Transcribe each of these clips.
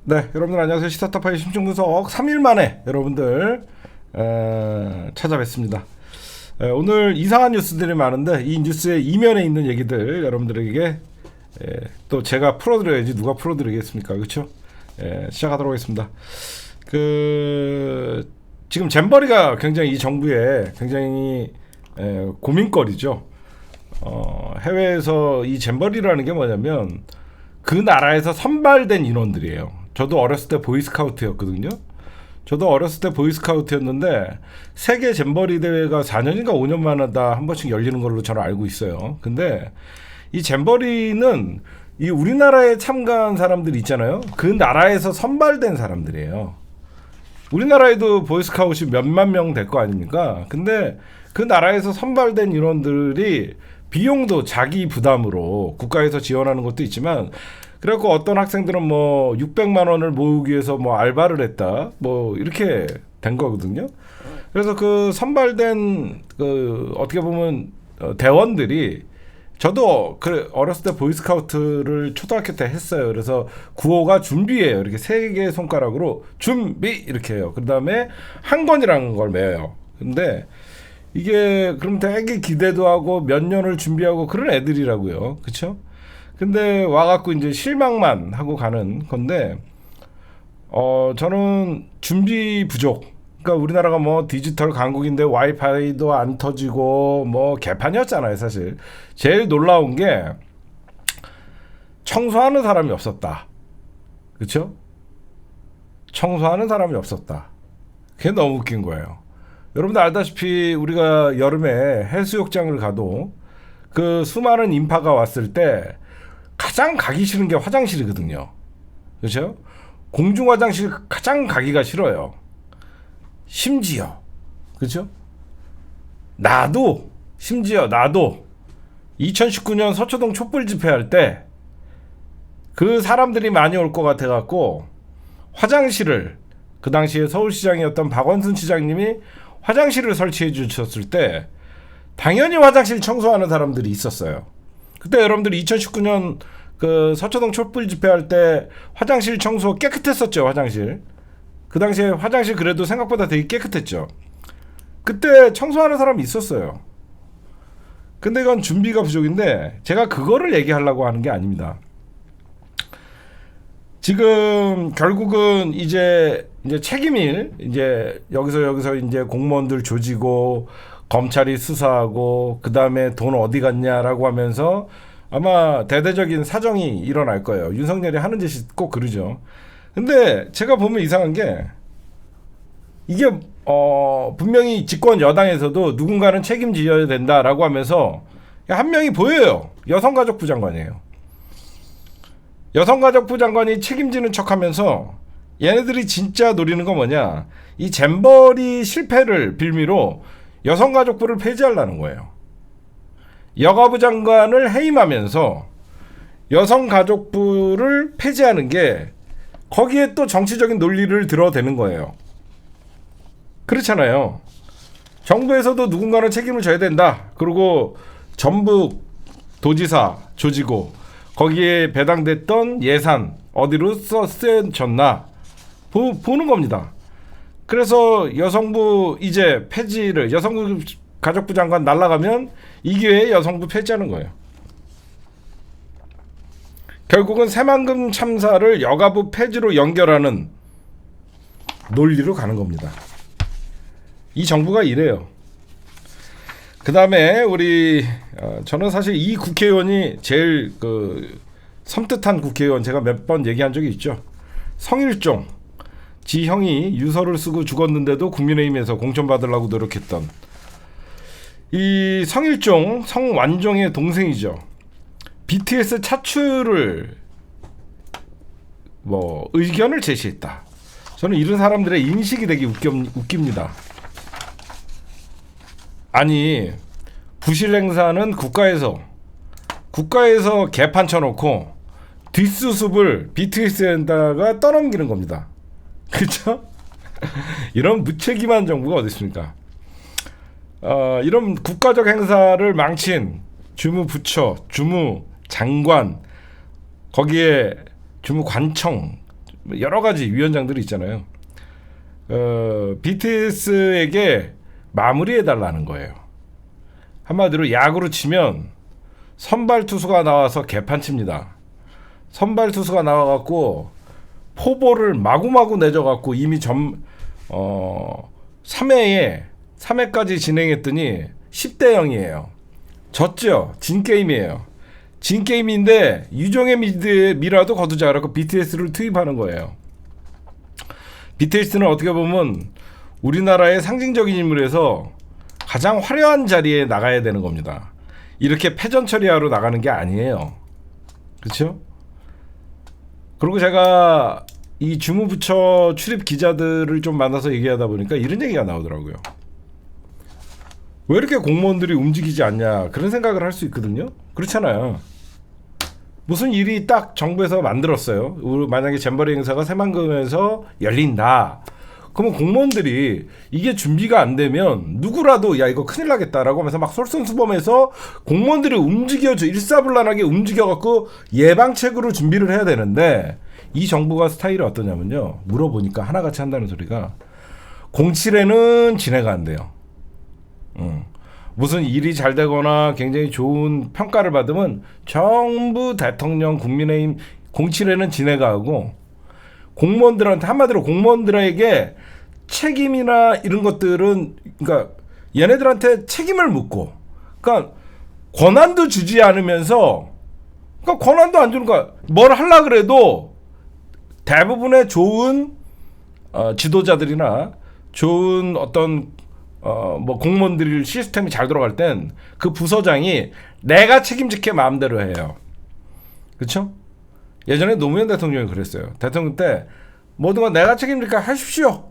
네, 여러분들 안녕하세요. 시사타파의 심층분석 3일 만에 여러분들 찾아뵙습니다. 오늘 이상한 뉴스들이 많은데 이 뉴스의 이면에 있는 얘기들 여러분들에게 또 제가 풀어드려야지 누가 풀어드리겠습니까? 그렇죠? 시작하도록 하겠습니다. 지금 잼버리가 굉장히 이 정부의 굉장히 고민거리죠. 해외에서 이 잼버리라는 게 뭐냐면 그 나라에서 선발된 인원들이에요. 저도 어렸을 때 보이스카우트였거든요. 저도 어렸을 때 보이스카우트였는데 세계 잼버리 대회가 4년인가 5년마다 한 번씩 열리는 걸로 저는 알고 있어요. 근데 이 잼버리는 이 우리나라에 참가한 사람들 있잖아요. 그 나라에서 선발된 사람들이에요. 우리나라에도 보이스카우트이 몇만 명 될 거 아닙니까? 근데 그 나라에서 선발된 인원들이 비용도 자기 부담으로 국가에서 지원하는 것도 있지만, 그래갖고 어떤 학생들은 뭐 600만 원을 모으기 위해서 뭐 알바를 했다, 뭐 이렇게 된 거거든요. 그래서 그 선발된 어떻게 보면 대원들이, 저도 어렸을 때 보이스카우트를 초등학교 때 했어요. 그래서 구호가 준비예요. 이렇게 세 개의 손가락으로 준비 이렇게 해요. 그 다음에 한 권이라는 걸 매요. 근데 이게 그럼 되게 기대도 하고 몇 년을 준비하고 그런 애들이라고요. 그렇죠? 근데 와갖고 이제 실망만 하고 가는 건데, 저는 준비 부족. 그러니까 우리나라가 뭐 디지털 강국인데 와이파이도 안 터지고 뭐 개판이었잖아요, 사실. 제일 놀라운 게 청소하는 사람이 없었다. 그렇죠? 청소하는 사람이 없었다. 그게 너무 웃긴 거예요. 여러분들 알다시피 우리가 여름에 해수욕장을 가도 그 수많은 인파가 왔을 때 가장 가기 싫은 게 화장실이거든요. 그렇죠? 공중 화장실 가장 가기가 싫어요. 심지어, 그렇죠? 나도 2019년 서초동 촛불 집회할 때 그 사람들이 많이 올 것 같아 갖고 화장실을, 그 당시에 서울시장이었던 박원순 시장님이 화장실을 설치해 주셨을 때 당연히 화장실 청소하는 사람들이 있었어요. 그때 여러분들이 2019년 그 서초동 촛불 집회할 때 화장실 청소 깨끗했었죠. 화장실. 그 당시에 화장실 그래도 생각보다 되게 깨끗했죠. 그때 청소하는 사람이 있었어요. 근데 이건 준비가 부족인데 제가 그거를 얘기하려고 하는 게 아닙니다. 지금 결국은 이제 책임일, 이제 여기서 이제 공무원들 조지고 검찰이 수사하고 그 다음에 돈 어디 갔냐라고 하면서 아마 대대적인 사정이 일어날 거예요. 윤석열이 하는 짓이 꼭 그러죠. 근데 제가 보면 이상한 게, 이게 분명히 집권 여당에서도 누군가는 책임져야 된다라고 하면서 한 명이 보여요. 여성가족부 장관이에요. 여성가족부 장관이 책임지는 척하면서 얘네들이 진짜 노리는 건 뭐냐, 이 잼버리 실패를 빌미로 여성가족부를 폐지하려는 거예요. 여가부 장관을 해임하면서 여성가족부를 폐지하는 게 거기에 또 정치적인 논리를 들어대는 거예요. 그렇잖아요. 정부에서도 누군가는 책임을 져야 된다. 그리고 전북 도지사 조지고 거기에 배당됐던 예산 어디로 쓰였나 보는 겁니다. 그래서 여성부 이제 폐지를, 여성부 가족부 장관 날아가면 이 기회에 여성부 폐지하는 거예요. 결국은 새만금 참사를 여가부 폐지로 연결하는 논리로 가는 겁니다. 이 정부가 이래요. 그 다음에 저는 사실 이 국회의원이 제일 섬뜩한 국회의원, 제가 몇 번 얘기한 적이 있죠. 성일종, 지 형이 유서를 쓰고 죽었는데도 국민의힘에서 공천받으려고 노력했던 이 성일종, 성완종의 동생이죠. BTS 차출을 의견을 제시했다. 저는 이런 사람들의 인식이 되게 웃깁니다. 아니, 부실 행사는 국가에서 개판 쳐놓고 뒷수습을 BTS에다가 떠넘기는 겁니다. 그렇죠? 이런 무책임한 정부가 어디 있습니까? 이런 국가적 행사를 망친 주무부처, 주무장관, 거기에 주무관청, 여러 가지 위원장들이 있잖아요. BTS에게 마무리해 달라는 거예요. 한마디로 야구로 치면 선발 투수가 나와서 개판 칩니다. 선발 투수가 나와갖고 포볼을 마구마구 내줘갖고 이미 3회까지 진행했더니 10대 0이에요. 졌죠. 진 게임이에요. 진 게임인데 유종의 미라도 거두자 라고 BTS를 투입하는 거예요. BTS는 어떻게 보면 우리나라의 상징적인 인물에서 가장 화려한 자리에 나가야 되는 겁니다. 이렇게 패전 처리하러 나가는 게 아니에요. 그렇죠? 그리고 제가 이 주무부처 출입 기자들을 좀 만나서 얘기하다 보니까 이런 얘기가 나오더라고요. 왜 이렇게 공무원들이 움직이지 않냐 그런 생각을 할 수 있거든요. 그렇잖아요. 무슨 일이 딱 정부에서 만들었어요. 만약에 잼버리 행사가 새만금에서 열린다. 그러면 공무원들이 이게 준비가 안 되면 누구라도 야 이거 큰일 나겠다라고 하면서 막 솔선수범해서 공무원들이 움직여줘 일사불란하게 움직여갖고 예방책으로 준비를 해야 되는데 이 정부가 스타일이 어떠냐면요. 물어보니까 하나같이 한다는 소리가 07에는 진해가 안 돼요. 무슨 일이 잘 되거나 굉장히 좋은 평가를 받으면 정부 대통령 국민의힘 07에는 진해가 하고 공무원들한테 한마디로 공무원들에게 책임이나 이런 것들은 그러니까 얘네들한테 책임을 묻고 그러니까 권한도 주지 않으면서 그러니까 권한도 안 주니까 뭘 하려 그래도 대부분의 좋은 지도자들이나 좋은 어떤 뭐 공무원들 시스템이 잘 돌아갈 땐 그 부서장이 내가 책임지게 마음대로 해요. 그렇죠? 예전에 노무현 대통령이 그랬어요. 대통령 때 모든 건 내가 책임지게 하십시오.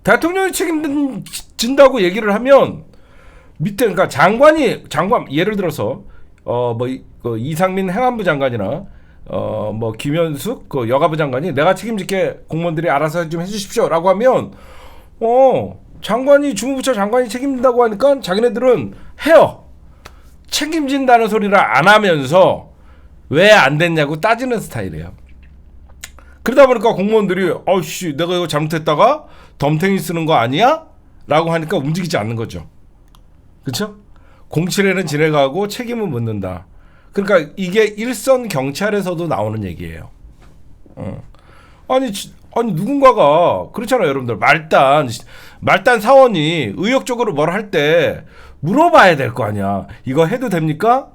대통령이 책임진다고 얘기를 하면 밑에 그러니까 장관 예를 들어서 이상민 행안부 장관이나 뭐 김현숙 그 여가부 장관이 내가 책임지게 공무원들이 알아서 좀 해주십시오라고 하면 장관이 주무부처 장관이 책임진다고 하니까 자기네들은 해요. 책임진다는 소리를 안 하면서 왜 안 됐냐고 따지는 스타일이에요. 그러다 보니까 공무원들이 아우씨 내가 이거 잘못했다가 덤탱이 쓰는 거 아니야? 라고 하니까 움직이지 않는 거죠. 그렇죠? 07에는 진해가고 책임은 묻는다. 그러니까 이게 일선 경찰에서도 나오는 얘기예요. 아니 누군가가 그렇잖아요, 여러분들. 말단 사원이 의욕적으로 뭘 할 때 물어봐야 될 거 아니야. 이거 해도 됩니까?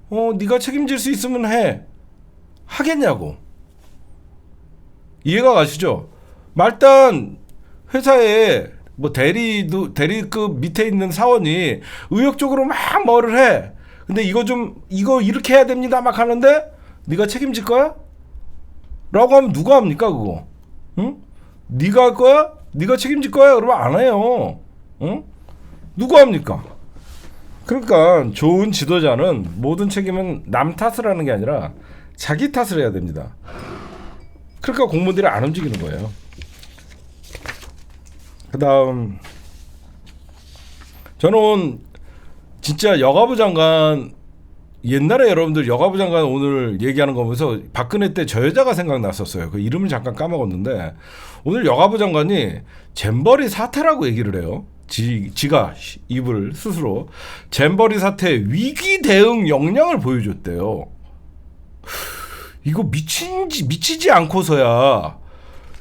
네가 책임질 수 있으면 해. 하겠냐고. 이해가 가시죠? 말단 회사에 뭐 대리급 밑에 있는 사원이 의욕적으로 막 뭐를 해. 근데 이거 이렇게 해야 됩니다. 막 하는데 네가 책임질 거야? 라고 하면 누가 합니까 그거? 응? 네가 할 거야? 네가 책임질 거야? 그러면 안 해요. 응? 누가 합니까? 그러니까 좋은 지도자는 모든 책임은 남 탓을 하는 게 아니라 자기 탓을 해야 됩니다. 그러니까 공무원들이 안 움직이는 거예요. 그 다음 저는 진짜 여가부 장관 옛날에 여러분들 여가부 장관 오늘 얘기하는 거 보면서 박근혜 때 저 여자가 생각났었어요. 그 이름을 잠깐 까먹었는데 오늘 여가부 장관이 잼버리 사태라고 얘기를 해요. 지가 입을 스스로 잼버리 사태 위기 대응 역량을 보여줬대요. 이거 미치지 않고서야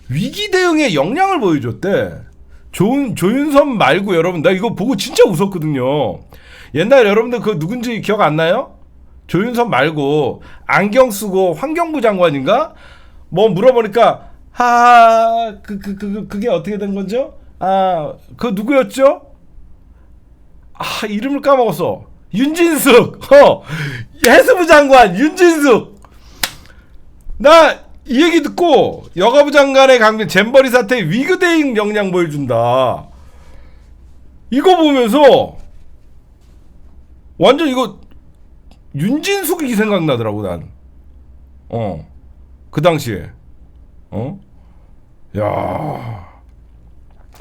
위기 대응의 역량을 보여줬대. 조윤선 말고 여러분 나 이거 보고 진짜 웃었거든요. 옛날에 여러분들 그 누군지 기억 안 나요? 조윤선 말고 안경 쓰고 환경부 장관인가? 뭐 물어보니까 그게 어떻게 된 거죠? 그 누구였죠? 이름을 까먹었어. 윤진숙. 해수부 장관 윤진숙. 나 이 얘기 듣고 여가부 장관의 강변 잼버리 사태 위기 대응 역량 보여준다. 이거 보면서 완전 이거 윤진숙이 생각나더라고 난. 그 당시에. 야.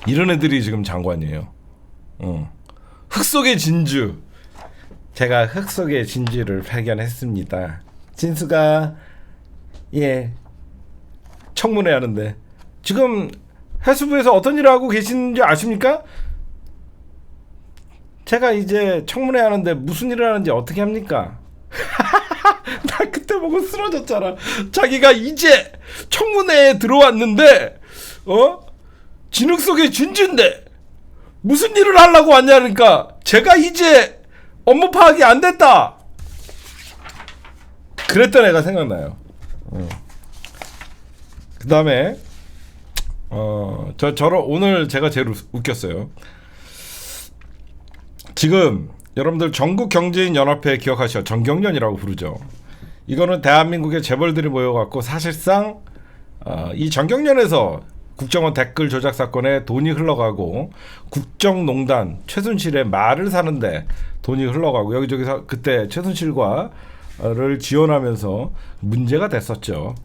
이런 애들이 지금 장관이에요. 흙 속의 진주. 제가 흙 속의 진주를 발견했습니다. 진수가 예. 청문회 하는데 지금 해수부에서 어떤 일을 하고 계시는지 아십니까? 제가 이제 청문회 하는데 무슨 일을 하는지 어떻게 합니까? 나 그때 보고 쓰러졌잖아. 자기가 이제 청문회에 들어왔는데 진흙 속의 진주인데 무슨 일을 하려고 왔냐니까 제가 이제 업무 파악이 안 됐다. 그랬던 애가 생각나요. 그 다음에 저런 오늘 제가 제일 웃겼어요. 지금 여러분들 전국경제인연합회 기억하시죠? 정경련이라고 부르죠. 이거는 대한민국의 재벌들이 모여갖고 사실상 이 정경련에서 국정원 댓글 조작 사건에 돈이 흘러가고 국정농단 최순실의 말을 사는데 돈이 흘러가고 여기저기서 그때 최순실과를 지원하면서 문제가 됐었죠.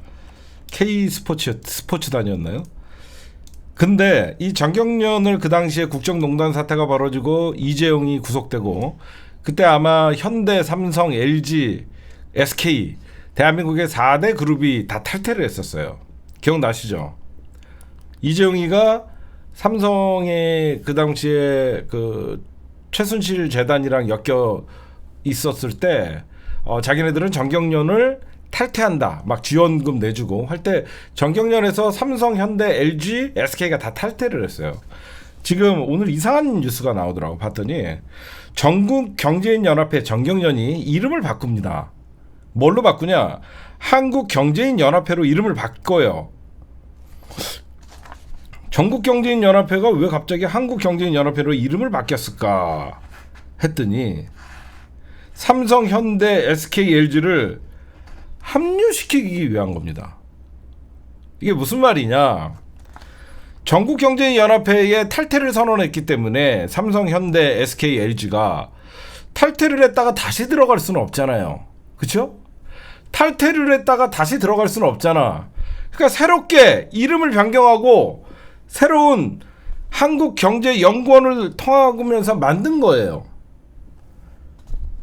K 스포츠단이었나요? 근데 이 정경련을 그 당시에 국정농단 사태가 벌어지고 이재용이 구속되고 그때 아마 현대, 삼성, LG, SK 대한민국의 4대 그룹이 다 탈퇴를 했었어요. 기억나시죠? 이재용이가 삼성의 그 당시에 그 최순실 재단이랑 엮여 있었을 때 자기네들은 정경련을 탈퇴한다. 막 지원금 내주고 할 때 정경련에서 삼성, 현대, LG, SK가 다 탈퇴를 했어요. 지금 오늘 이상한 뉴스가 나오더라고. 봤더니 전국경제인연합회 정경련이 이름을 바꿉니다. 뭘로 바꾸냐? 한국경제인연합회로 이름을 바꿔요. 전국경제인연합회가 왜 갑자기 한국경제인연합회로 이름을 바뀌었을까 했더니 삼성, 현대, SK, LG를 합류시키기 위한 겁니다. 이게 무슨 말이냐? 전국경제연합회에 탈퇴를 선언했기 때문에 삼성, 현대, SK, LG가 탈퇴를 했다가 다시 들어갈 수는 없잖아요. 그렇죠? 탈퇴를 했다가 다시 들어갈 수는 없잖아. 그러니까 새롭게 이름을 변경하고 새로운 한국경제연구원을 통하면서 만든 거예요.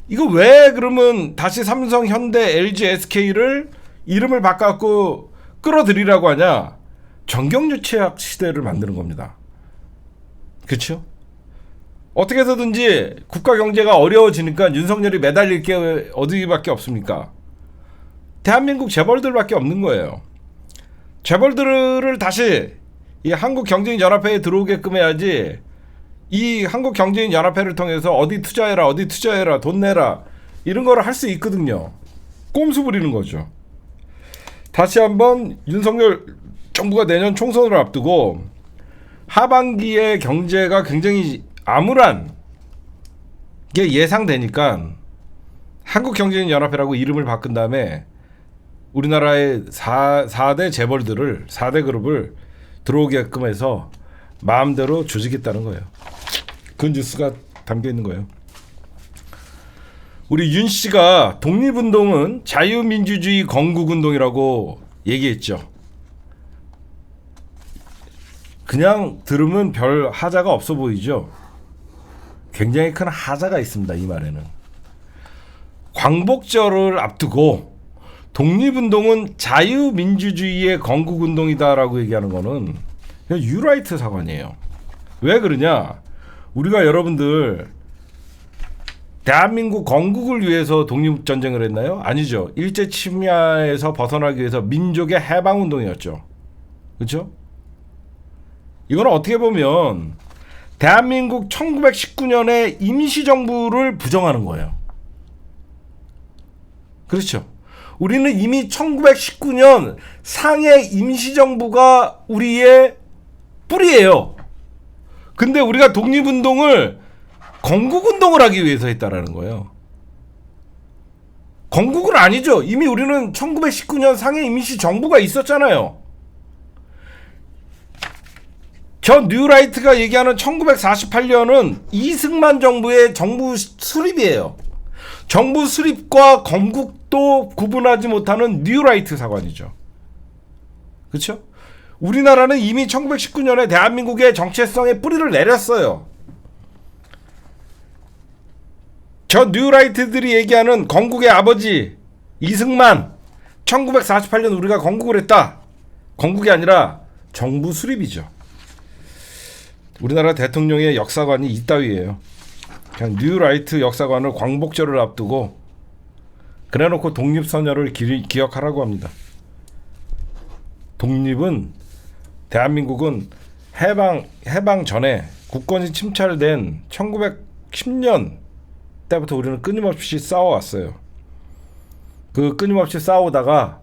이거 왜 그러면 다시 삼성, 현대, LG, SK를 이름을 바꿔갖고 끌어들이라고 하냐? 정경유착 시대를 만드는 겁니다. 그렇죠? 어떻게 해서든지 국가 경제가 어려워지니까 윤석열이 매달릴 게 어디밖에 없습니까? 대한민국 재벌들밖에 없는 거예요. 재벌들을 다시 이 한국경제인연합회에 들어오게끔 해야지. 이 한국경제인연합회를 통해서 어디 투자해라, 돈 내라 이런 거를 할 수 있거든요. 꼼수 부리는 거죠. 다시 한번 윤석열 정부가 내년 총선을 앞두고 하반기에 경제가 굉장히 암울한 게 예상되니까 한국경제인연합회라고 이름을 바꾼 다음에 우리나라의 4대 재벌들을 4대 그룹을 들어오게끔 해서 마음대로 조직했다는 거예요. 그 뉴스가 담겨 있는 거예요. 우리 윤 씨가 독립운동은 자유민주주의 건국운동이라고 얘기했죠. 그냥 들으면 별 하자가 없어 보이죠. 굉장히 큰 하자가 있습니다. 이 말에는. 광복절을 앞두고 독립운동은 자유민주주의의 건국운동이다라고 얘기하는 거는 그냥 유라이트 사관이에요. 왜 그러냐? 우리가 여러분들 대한민국 건국을 위해서 독립전쟁을 했나요? 아니죠. 일제 침략에서 벗어나기 위해서 민족의 해방운동이었죠. 그렇죠? 이거는 어떻게 보면 대한민국 1919년의 임시정부를 부정하는 거예요. 그렇죠. 우리는 이미 1919년 상해 임시정부가 우리의 뿌리예요. 근데 우리가 독립운동을 건국운동을 하기 위해서 했다라는 거예요. 건국은 아니죠. 이미 우리는 1919년 상해 임시정부가 있었잖아요. 저 뉴라이트가 얘기하는 1948년은 이승만 정부의 정부 수립이에요. 정부 수립과 건국도 구분하지 못하는 뉴라이트 사관이죠. 그렇죠? 우리나라는 이미 1919년에 대한민국의 정체성의 뿌리를 내렸어요. 저 뉴라이트들이 얘기하는 건국의 아버지 이승만 1948년 우리가 건국을 했다. 건국이 아니라 정부 수립이죠. 우리나라 대통령의 역사관이 이따위예요. 그냥 뉴라이트 역사관을 광복절을 앞두고 그래놓고 독립선언을 기억하라고 합니다. 독립은 대한민국은 해방 전에 국권이 침탈된 1910년 때부터 우리는 끊임없이 싸워왔어요. 그 끊임없이 싸우다가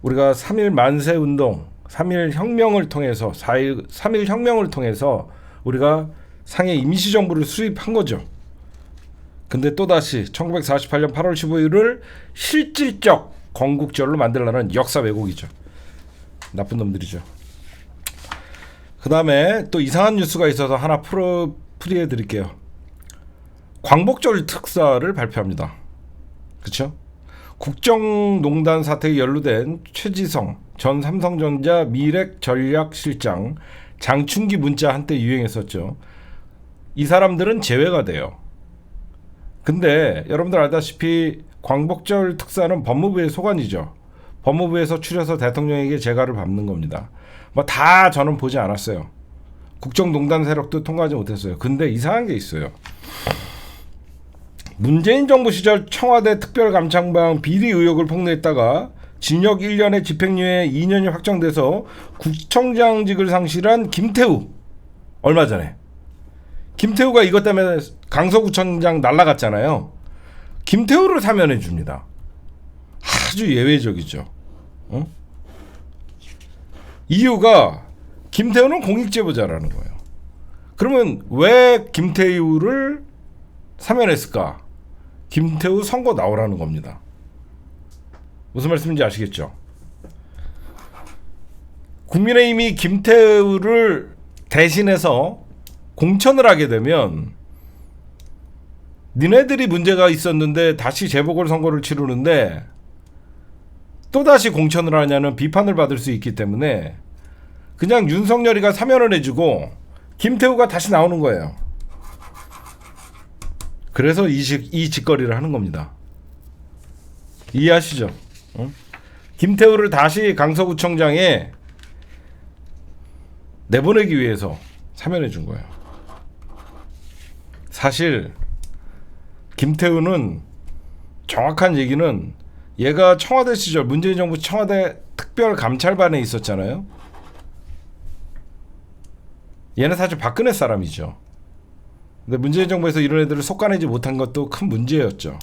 우리가 3.1 만세 운동, 3.1 혁명을 통해서 3.1 혁명을 통해서 우리가 상해 임시정부를 수립한 거죠. 근데 또다시 1948년 8월 15일을 실질적 건국절로 만들려는 역사 왜곡이죠. 나쁜 놈들이죠. 그 다음에 또 이상한 뉴스가 있어서 하나 풀이해 드릴게요. 광복절 특사를 발표합니다. 그렇죠? 국정농단 사태에 연루된 최지성 전 삼성전자 미래전략실장 장충기 문자 한때 유행했었죠. 이 사람들은 제외가 돼요. 근데 여러분들 알다시피 광복절 특사는 법무부의 소관이죠. 법무부에서 추려서 대통령에게 재가를 밟는 겁니다. 뭐 다 저는 보지 않았어요. 국정농단 세력도 통과하지 못했어요. 근데 이상한 게 있어요. 문재인 정부 시절 청와대 특별감찰방 비리 의혹을 폭로했다가 징역 1년에 집행유예 2년이 확정돼서 구청장직을 상실한 김태우. 얼마 전에 김태우가 이것 때문에 강서구청장 날라갔잖아요. 김태우를 사면해 줍니다. 아주 예외적이죠. 이유가 김태우는 공익제보자라는 거예요. 그러면 왜 김태우를 사면했을까? 김태우 선고 나오라는 겁니다. 무슨 말씀인지 아시겠죠? 국민의힘이 김태우를 대신해서 공천을 하게 되면 니네들이 문제가 있었는데 다시 재보궐선거를 치르는데 또다시 공천을 하냐는 비판을 받을 수 있기 때문에 그냥 윤석열이가 사면을 해주고 김태우가 다시 나오는 거예요. 그래서 이 짓거리를 하는 겁니다. 이해하시죠? 김태우를 다시 강서구청장에 내보내기 위해서 사면해 준 거예요. 사실 김태우는 정확한 얘기는 얘가 청와대 시절 문재인 정부 청와대 특별감찰반에 있었잖아요. 얘는 사실 박근혜 사람이죠. 근데 문재인 정부에서 이런 애들을 속아내지 못한 것도 큰 문제였죠.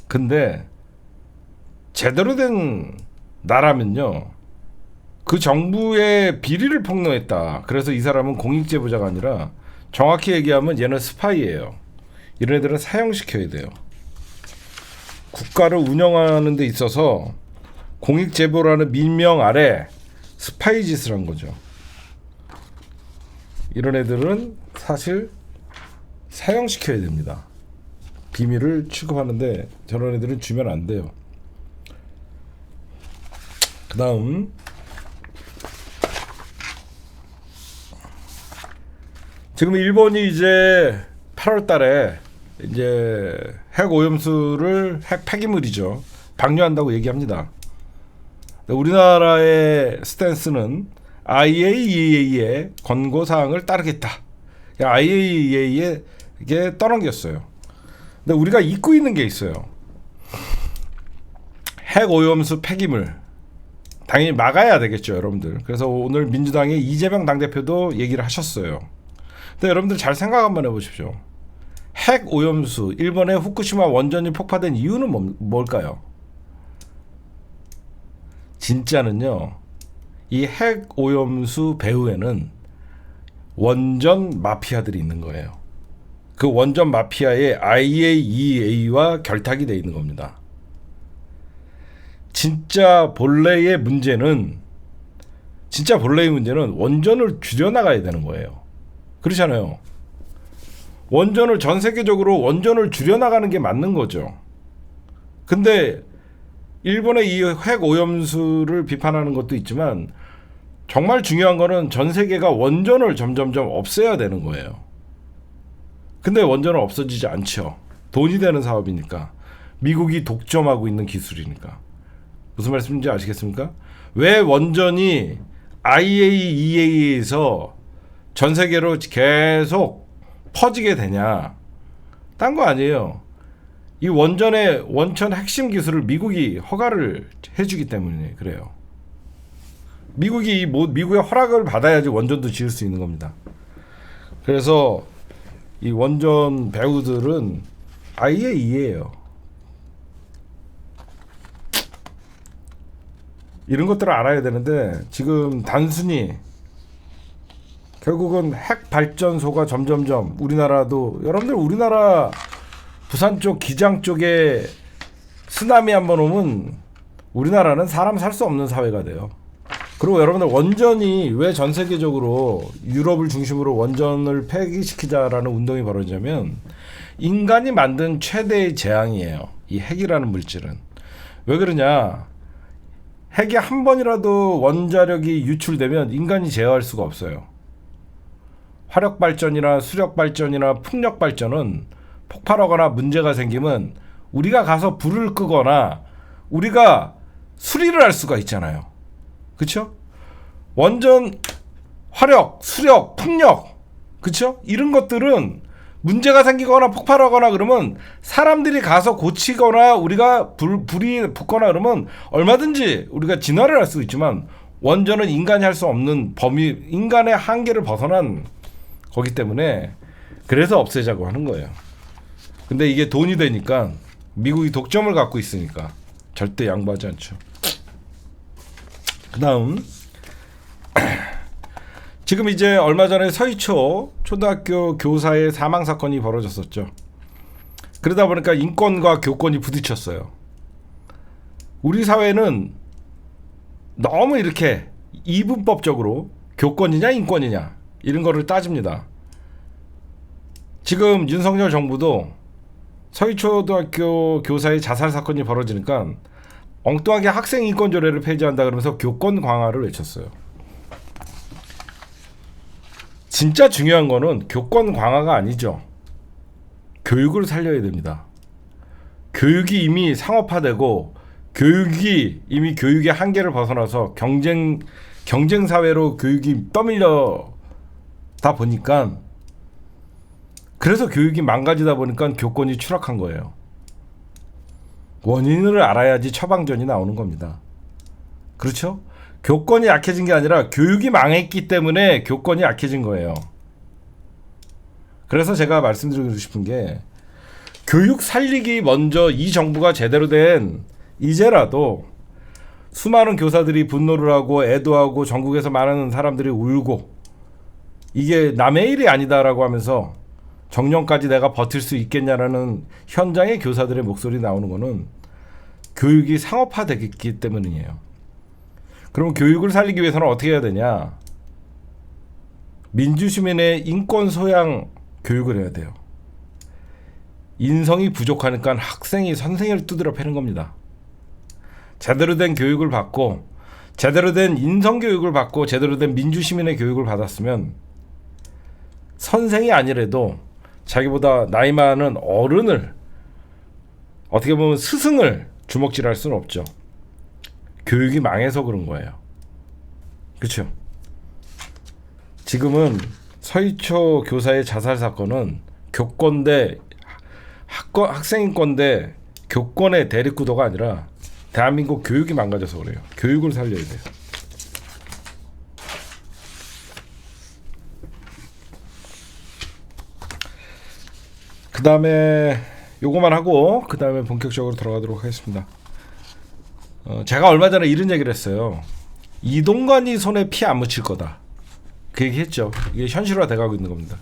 근데 제대로 된 나라면요, 그 정부의 비리를 폭로했다. 그래서 이 사람은 공익제보자가 아니라 정확히 얘기하면 얘는 스파이예요. 이런 애들은 사형시켜야 돼요. 국가를 운영하는 데 있어서 공익제보라는 민명 아래 스파이 짓을 한 거죠. 이런 애들은 사실 사형시켜야 됩니다. 비밀을 취급하는데 저런 애들은 주면 안 돼요. 그 다음 지금 일본이 이제 8월 달에 이제 핵 오염수를 핵 폐기물이죠. 방류한다고 얘기합니다. 우리나라의 스탠스는 IAEA의 권고사항을 따르겠다. IAEA에 떠넘겼어요. 근데 우리가 잊고 있는 게 있어요. 핵 오염수 폐기물 당연히 막아야 되겠죠, 여러분들. 그래서 오늘 민주당의 이재명 당대표도 얘기를 하셨어요. 근데 여러분들 잘 생각 한번 해보십시오. 핵 오염수, 일본의 후쿠시마 원전이 폭파된 이유는 뭘까요? 진짜는요, 이 핵 오염수 배후에는 원전 마피아들이 있는 거예요. 그 원전 마피아의 IAEA와 결탁이 돼 있는 겁니다. 진짜 본래의 문제는 원전을 줄여나가야 되는 거예요. 그렇잖아요. 전 세계적으로 원전을 줄여나가는 게 맞는 거죠. 근데 일본의 이 핵 오염수를 비판하는 것도 있지만 정말 중요한 거는 전 세계가 원전을 점점점 없애야 되는 거예요. 근데 원전은 없어지지 않죠. 돈이 되는 사업이니까. 미국이 독점하고 있는 기술이니까. 무슨 말씀인지 아시겠습니까? 왜 원전이 IAEA에서 전 세계로 계속 퍼지게 되냐? 딴 거 아니에요. 이 원전의 원천 핵심 기술을 미국이 허가를 해주기 때문에 그래요. 미국의 허락을 받아야지 원전도 지을 수 있는 겁니다. 그래서 이 원전 배우들은 IAEA예요. 이런 것들을 알아야 되는데 지금 단순히 결국은 핵 발전소가 점점점 우리나라도 여러분들 우리나라 부산 쪽 기장 쪽에 쓰나미 한번 오면 우리나라는 사람 살 수 없는 사회가 돼요. 그리고 여러분들 원전이 왜 전 세계적으로 유럽을 중심으로 원전을 폐기시키자라는 운동이 벌어지냐면 인간이 만든 최대의 재앙이에요. 이 핵이라는 물질은. 왜 그러냐? 핵이 한 번이라도 원자력이 유출되면 인간이 제어할 수가 없어요. 화력발전이나 수력발전이나 풍력발전은 폭발하거나 문제가 생기면 우리가 가서 불을 끄거나 우리가 수리를 할 수가 있잖아요. 그렇죠? 원전, 화력, 수력, 풍력, 그렇죠? 이런 것들은 문제가 생기거나 폭발하거나 그러면 사람들이 가서 고치거나 우리가 불이 붙거나 그러면 얼마든지 우리가 진화를 할 수 있지만 원전은 인간이 할 수 없는 범위, 인간의 한계를 벗어난 거기 때문에 그래서 없애자고 하는 거예요. 근데 이게 돈이 되니까 미국이 독점을 갖고 있으니까 절대 양보하지 않죠. 그 다음 지금 이제 얼마 전에 서희초 초등학교 교사의 사망 사건이 벌어졌었죠. 그러다 보니까 인권과 교권이 부딪혔어요. 우리 사회는 너무 이렇게 이분법적으로 교권이냐 인권이냐 이런 거를 따집니다. 지금 윤석열 정부도 서희초등학교 교사의 자살 사건이 벌어지니까 엉뚱하게 학생 인권 조례를 폐지한다 그러면서 교권 강화를 외쳤어요. 진짜 중요한 거는 교권 강화가 아니죠. 교육을 살려야 됩니다. 교육이 이미 상업화되고 교육이 이미 교육의 한계를 벗어나서 경쟁 사회로 교육이 떠밀려다 보니까 그래서 교육이 망가지다 보니까 교권이 추락한 거예요. 원인을 알아야지 처방전이 나오는 겁니다. 그렇죠? 교권이 약해진 게 아니라 교육이 망했기 때문에 교권이 약해진 거예요. 그래서 제가 말씀드리고 싶은 게 교육 살리기 먼저 이 정부가 제대로 된 이제라도 수많은 교사들이 분노를 하고 애도하고 전국에서 많은 사람들이 울고 이게 남의 일이 아니다라고 하면서 정년까지 내가 버틸 수 있겠냐라는 현장의 교사들의 목소리 나오는 거는 교육이 상업화되기 때문이에요. 그럼 교육을 살리기 위해서는 어떻게 해야 되냐? 민주시민의 인권 소양 교육을 해야 돼요. 인성이 부족하니까 학생이 선생을 두드려 패는 겁니다. 제대로 된 교육을 받고 제대로 된 인성 교육을 받고 제대로 된 민주시민의 교육을 받았으면 선생이 아니래도 자기보다 나이 많은 어른을 어떻게 보면 스승을 주먹질할 수는 없죠. 교육이 망해서 그런 거예요. 그렇죠? 지금은 서희초 교사의 자살 사건은 교권 대 학생인권 대 교권의 대립구도가 아니라 대한민국 교육이 망가져서 그래요. 교육을 살려야 돼요. 그 다음에 요거만 하고 그 다음에 본격적으로 들어가도록 하겠습니다. 제가 얼마 전에 이런 얘기를 했어요. 이동관이 손에 피 안 묻힐 거다. 그 얘기 했죠. 이게 현실화 돼가고 있는 겁니다.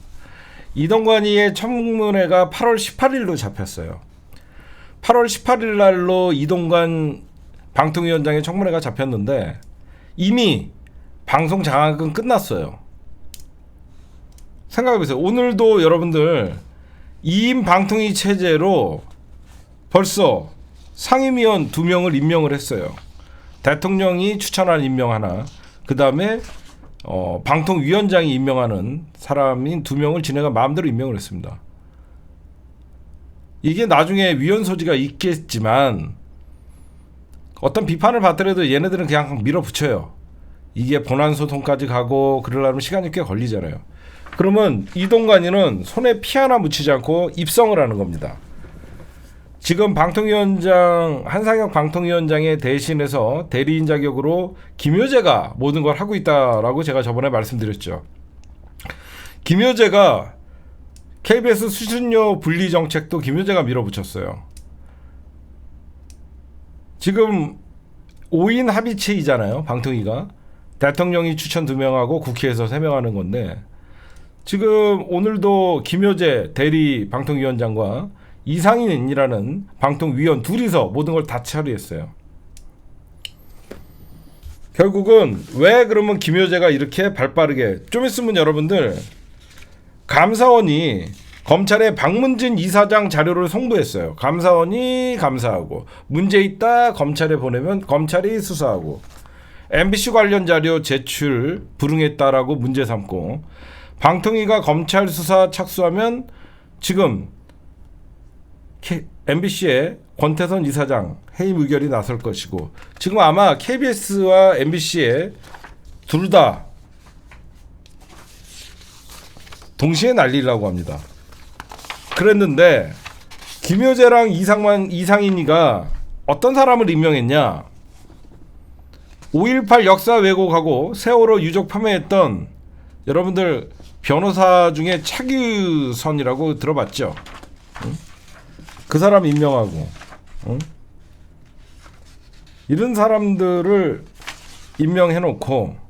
이동관이의 청문회가 8월 18일로 잡혔어요. 8월 18일 날로 이동관 방통위원장의 청문회가 잡혔는데 이미 방송 장악은 끝났어요. 생각해보세요. 오늘도 여러분들 2인 방통위 체제로 벌써 상임위원 2명을 임명을 했어요. 대통령이 추천한 임명 하나, 그 다음에 방통위원장이 임명하는 사람인 2명을 지네가 마음대로 임명을 했습니다. 이게 나중에 위헌 소지가 있겠지만 어떤 비판을 받더라도 얘네들은 그냥 밀어붙여요. 이게 본안 소송까지 가고 그러려면 시간이 꽤 걸리잖아요. 그러면 이동관이는 손에 피 하나 묻히지 않고 입성을 하는 겁니다. 지금 방통위원장 한상혁 방통위원장의 대신해서 대리인 자격으로 김효재가 모든 걸 하고 있다라고 제가 저번에 말씀드렸죠. 김효재가 KBS 수신료 분리 정책도 김효재가 밀어붙였어요. 지금 5인 합의체이잖아요. 방통위가 대통령이 추천 2명하고 국회에서 3명 하는 건데, 지금 오늘도 김효재 대리 방통위원장과 이상인이라는 방통위원 둘이서 모든 걸 다 처리했어요. 결국은 왜 그러면 김효재가 이렇게 발빠르게, 좀 있으면 여러분들 감사원이 검찰에 박문진 이사장 자료를 송부했어요. 감사원이 감사하고 문제 있다 검찰에 보내면 검찰이 수사하고, MBC 관련 자료 제출 불응했다라고 문제 삼고, 방통위가 검찰 수사 착수하면 지금 MBC의 권태선 이사장 해임 의결이 나설 것이고, 지금 아마 KBS와 MBC에 둘 다 동시에 날리려고 합니다. 그랬는데 김효재랑 이상인이가 어떤 사람을 임명했냐? 5.18 역사 왜곡하고 세월호 유족 폄훼했던 여러분들 변호사 중에 차규선이라고 들어봤죠? 응? 그 사람 임명하고, 응? 이런 사람들을 임명해놓고,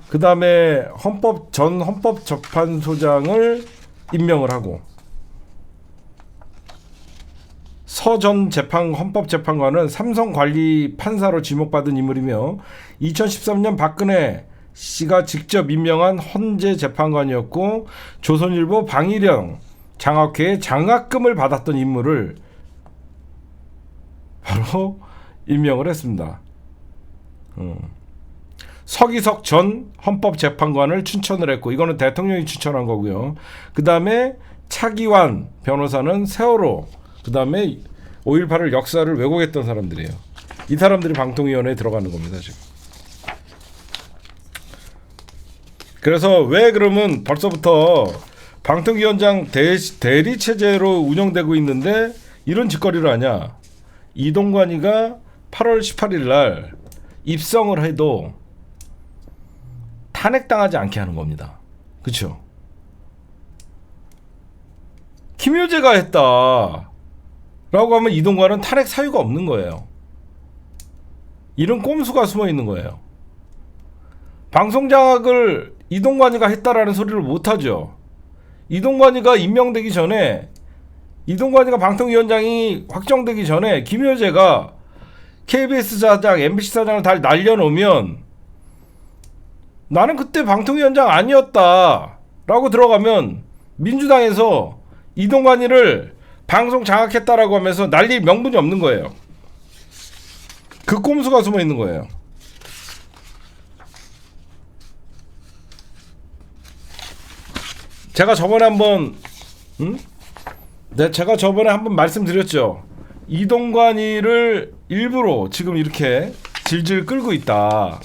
그 다음에 전 헌법재판소장을 임명을 하고, 서 전 헌법재판관은 삼성 관리 판사로 지목받은 인물이며 2013년 박근혜 씨가 직접 임명한 헌재 재판관이었고, 조선일보 방일영 장학회의 장학금을 받았던 인물을 바로 임명을 했습니다. 서기석 전 헌법재판관을 추천을 했고, 이거는 대통령이 추천한 거고요. 그 다음에 차기환 변호사는 세월호, 그 다음에 5.18을 역사를 왜곡했던 사람들이에요. 이 사람들이 방통위원회에 들어가는 겁니다, 지금. 그래서 왜 그러면 벌써부터 방통위원장 대리 체제로 운영되고 있는데 이런 짓거리를 하냐? 이동관이가 8월 18일 날 입성을 해도 탄핵당하지 않게 하는 겁니다. 그렇죠? 김효재가 했다 라고 하면 이동관은 탄핵 사유가 없는 거예요. 이런 꼼수가 숨어 있는 거예요. 방송장악을 이동관이가 했다라는 소리를 못하죠. 이동관이가 임명되기 전에, 이동관이가 방통위원장이 확정되기 전에 김효재가 KBS 사장, MBC 사장을 다 날려놓으면 나는 그때 방통위원장 아니었다 라고 들어가면 민주당에서 이동관이를 방송 장악했다라고 하면서 날릴 명분이 없는 거예요. 그 꼼수가 숨어 있는 거예요. 제가 저번에 한번 제가 저번에 한번 말씀드렸죠. 이동관이를 일부러 지금 이렇게 질질 끌고 있다.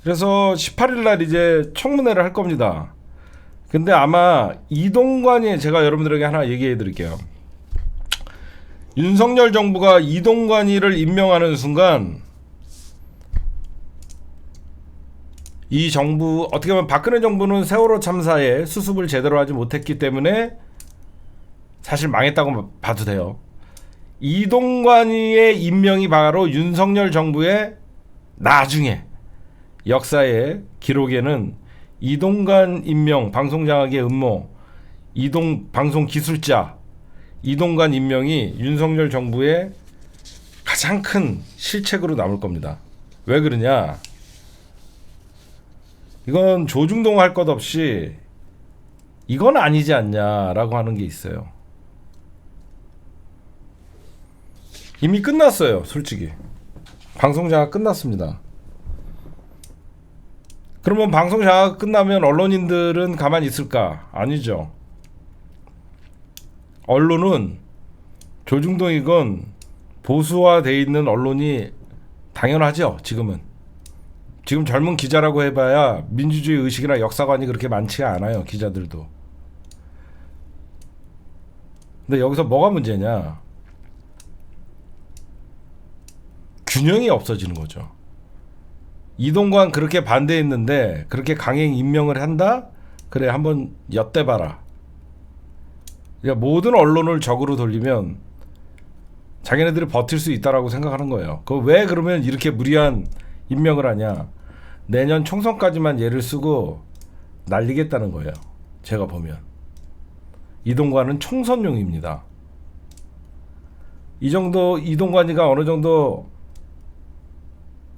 그래서 18일 날 이제 청문회를 할 겁니다. 근데 아마 이동관이, 제가 여러분들에게 하나 얘기해 드릴게요. 윤석열 정부가 이동관이를 임명하는 순간 이 정부, 어떻게 보면 박근혜 정부는 세월호 참사에 수습을 제대로 하지 못했기 때문에 사실 망했다고 봐도 돼요. 이동관이의 임명이 바로 윤석열 정부의 나중에 역사의 기록에는 이동관 임명, 방송장악의 음모, 방송 기술자 이동관 임명이 윤석열 정부의 가장 큰 실책으로 남을 겁니다. 왜 그러냐? 이건 조중동 할 것 없이 이건 아니지 않냐라고 하는 게 있어요. 이미 끝났어요, 솔직히. 방송장악 끝났습니다. 그러면 방송장악 끝나면 언론인들은 가만히 있을까? 아니죠. 언론은 조중동이건 보수화돼 있는 언론이 당연하죠. 지금 젊은 기자라고 해봐야 민주주의 의식이나 역사관이 그렇게 많지가 않아요. 기자들도. 근데 여기서 뭐가 문제냐? 균형이 없어지는 거죠. 이동관 그렇게 반대했는데 그렇게 강행 임명을 한다? 그래, 한번 엿대봐라. 그러니까 모든 언론을 적으로 돌리면 자기네들이 버틸 수 있다라고 생각하는 거예요. 왜 그러면 이렇게 무리한 임명을 하냐? 내년 총선까지만 예를 쓰고 날리겠다는 거예요. 제가 보면 이동관은 총선용입니다. 이 정도 이동관이가 어느 정도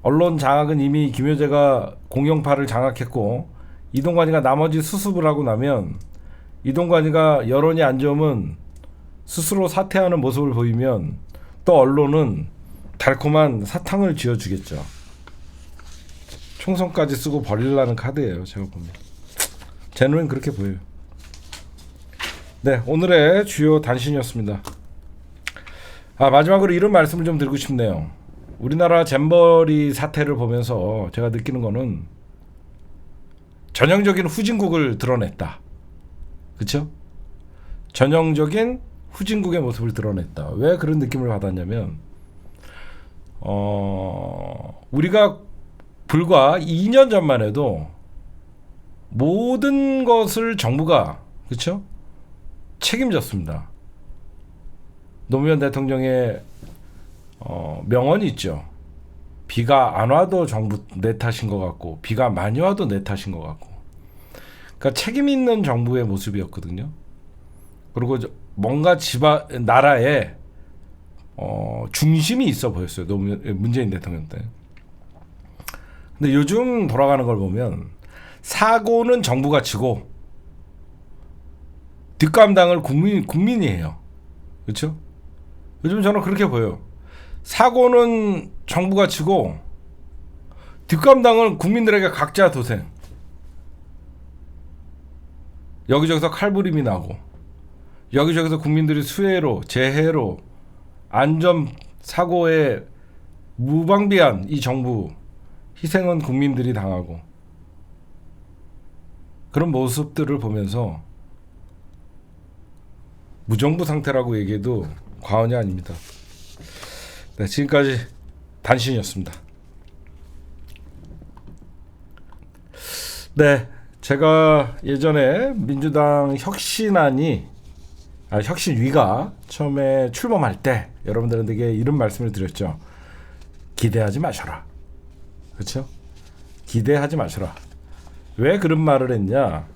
언론 장악은 이미 김효재가 공영파를 장악했고, 이동관이가 나머지 수습을 하고 나면 이동관이가 여론이 안 좋으면 스스로 사퇴하는 모습을 보이면 또 언론은 달콤한 사탕을 쥐어주겠죠. 총선까지 쓰고 버리려는 카드예요. 제가 보면 제 눈엔 그렇게 보여요. 네, 오늘의 주요 단신이었습니다. 마지막으로 이런 말씀을 좀 드리고 싶네요. 우리나라 잼버리 사태를 보면서 제가 느끼는 거는 전형적인 후진국을 드러냈다. 그렇죠? 전형적인 후진국의 모습을 드러냈다. 왜 그런 느낌을 받았냐면 우리가 불과 2년 전만 해도 모든 것을 정부가, 그렇죠? 책임졌습니다. 노무현 대통령의 명언이 있죠. 비가 안 와도 정부 내 탓인 것 같고, 비가 많이 와도 내 탓인 것 같고. 그러니까 책임 있는 정부의 모습이었거든요. 그리고 뭔가 나라에 중심이 있어 보였어요. 문재인 대통령 때. 근데 요즘 돌아가는 걸 보면 사고는 정부가 치고 뒷감당을 국민이 해요. 그렇죠? 요즘 저는 그렇게 보여요. 사고는 정부가 치고 뒷감당은 국민들에게 각자 도생. 여기저기서 칼부림이 나고 여기저기서 국민들이 수해로, 재해로, 안전사고에 무방비한 이 정부 희생은 국민들이 당하고, 그런 모습들을 보면서 무정부 상태라고 얘기해도 과언이 아닙니다. 네, 지금까지 단신이었습니다. 네, 제가 예전에 민주당 혁신위가 처음에 출범할 때 여러분들에게 이런 말씀을 드렸죠. 기대하지 마셔라. 그렇죠? 기대하지 마셔라. 왜 그런 말을 했냐?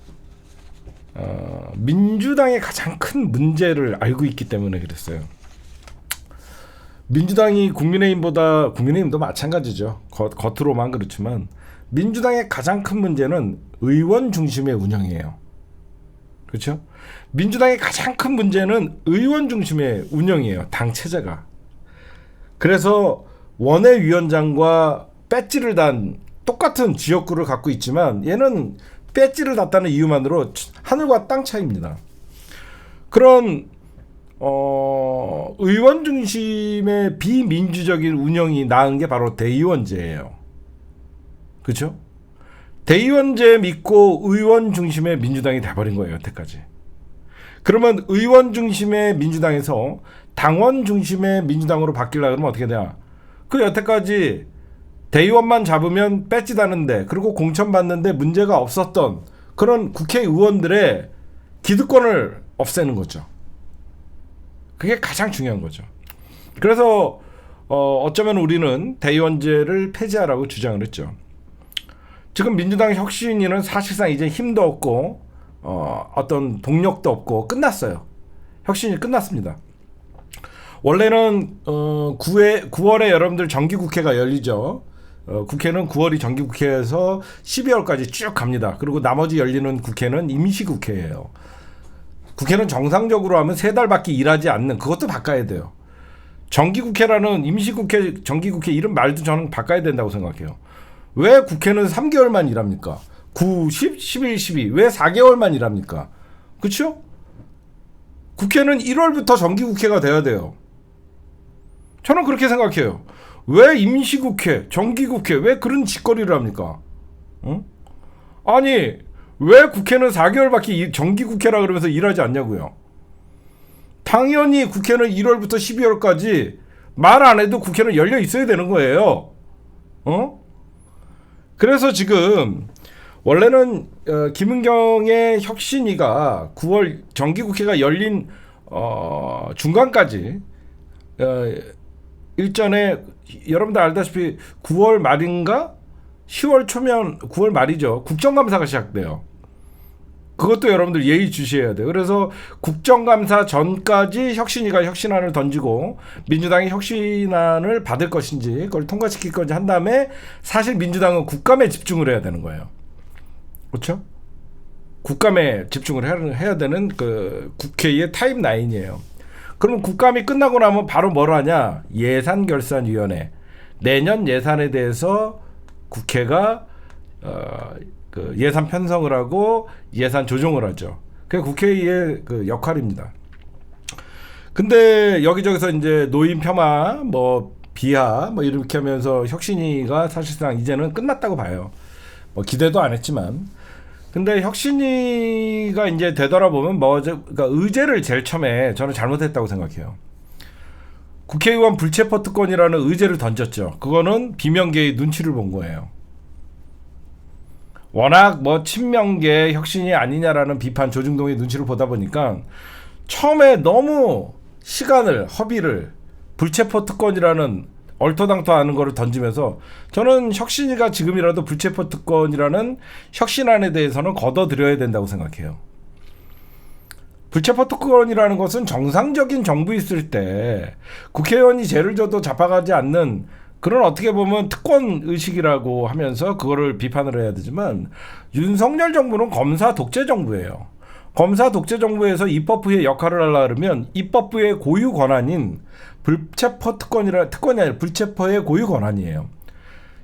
민주당의 가장 큰 문제를 알고 있기 때문에 그랬어요. 민주당이 국민의힘도 마찬가지죠. 겉으로만 그렇지만 민주당의 가장 큰 문제는 의원 중심의 운영이에요. 그렇죠? 민주당의 가장 큰 문제는 의원 중심의 운영이에요. 당 체제가. 그래서 원외위원장과 배지를 단 똑같은 지역구를 갖고 있지만 얘는 배지를 das다는 이유만으로 하늘과 땅 차이입니다. 그런 의원 중심의 비민주적인 운영이 나은 게 바로 대의원제예요. 그렇죠? 대의원제 믿고 의원 중심의 민주당이 돼버린 거예요. 여태까지. 그러면 의원 중심의 민주당에서 당원 중심의 민주당으로 바뀌려고 하면 어떻게 되냐? 그 여태까지 대의원만 잡으면 배지 다는데, 그리고 공천 받는데 문제가 없었던 그런 국회의원들의 기득권을 없애는 거죠. 그게 가장 중요한 거죠. 그래서 어쩌면 우리는 대의원제를 폐지하라고 주장을 했죠. 지금 민주당 혁신위는 사실상 이제 힘도 없고 어떤 동력도 없고 끝났어요. 혁신이 끝났습니다. 원래는 9월에 여러분들 정기국회가 열리죠. 국회는 9월이 정기국회에서 12월까지 쭉 갑니다. 그리고 나머지 열리는 국회는 임시국회예요. 국회는 정상적으로 하면 3달밖에 일하지 않는, 그것도 바꿔야 돼요. 정기국회라는 임시국회, 정기국회 이런 말도 저는 바꿔야 된다고 생각해요. 왜 국회는 3개월만 일합니까? 9, 10, 11, 12. 왜 4개월만 일합니까? 그렇죠? 국회는 1월부터 정기국회가 돼야 돼요. 저는 그렇게 생각해요. 왜 임시국회, 정기국회 왜 그런 짓거리를 합니까? 응? 아니 왜 국회는 4개월밖에 정기국회라 그러면서 일하지 않냐고요. 당연히 국회는 1월부터 12월까지 말 안 해도 국회는 열려 있어야 되는 거예요. 그래서 지금 원래는 김은경의 혁신위가 9월 정기국회가 열린 중간까지 일전에 여러분들 알다시피 9월 말인가 10월 초면 9월 말이죠. 국정감사가 시작돼요. 그것도 여러분들 예의 주셔야 돼요. 그래서 국정감사 전까지 혁신위가 혁신안을 던지고 민주당이 혁신안을 받을 것인지 그걸 통과시킬 건지 한 다음에 사실 민주당은 국감에 집중을 해야 되는 거예요. 그렇죠? 국감에 집중을 해야 되는 그 국회의 타임라인이에요. 그러면 국감이 끝나고 나면 바로 뭘 하냐? 예산결산위원회. 내년 예산에 대해서 국회가 그 예산 편성을 하고 예산 조정을 하죠. 그게 국회의 그 역할입니다. 근데 여기저기서 이제 노인 폄하, 뭐 비하, 뭐 이렇게 하면서 혁신위가 사실상 이제는 끝났다고 봐요. 뭐 기대도 안 했지만. 근데 혁신위가 이제 되돌아보면 그러니까 의제를 제일 처음에 저는 잘못했다고 생각해요. 국회의원 불체포 특권이라는 의제를 던졌죠. 그거는 비명계의 눈치를 본 거예요. 워낙 뭐 친명계 혁신이 아니냐라는 비판 조중동의 눈치를 보다 보니까 처음에 너무 시간을 허비를 불체포 특권이라는 얼토당토하는 거를 던지면서 저는 혁신이가 지금이라도 불체포 특권이라는 혁신안에 대해서는 걷어들여야 된다고 생각해요. 불체포 특권이라는 것은 정상적인 정부 있을 때 국회의원이 죄를 져도 잡아가지 않는 그런 어떻게 보면 특권 의식이라고 하면서 그거를 비판을 해야 되지만 윤석열 정부는 검사 독재 정부예요. 검사 독재 정부에서 입법부의 역할을 하려고 그러면 입법부의 고유 권한인 불체포 특권이 아니라 불체포의 고유 권한이에요.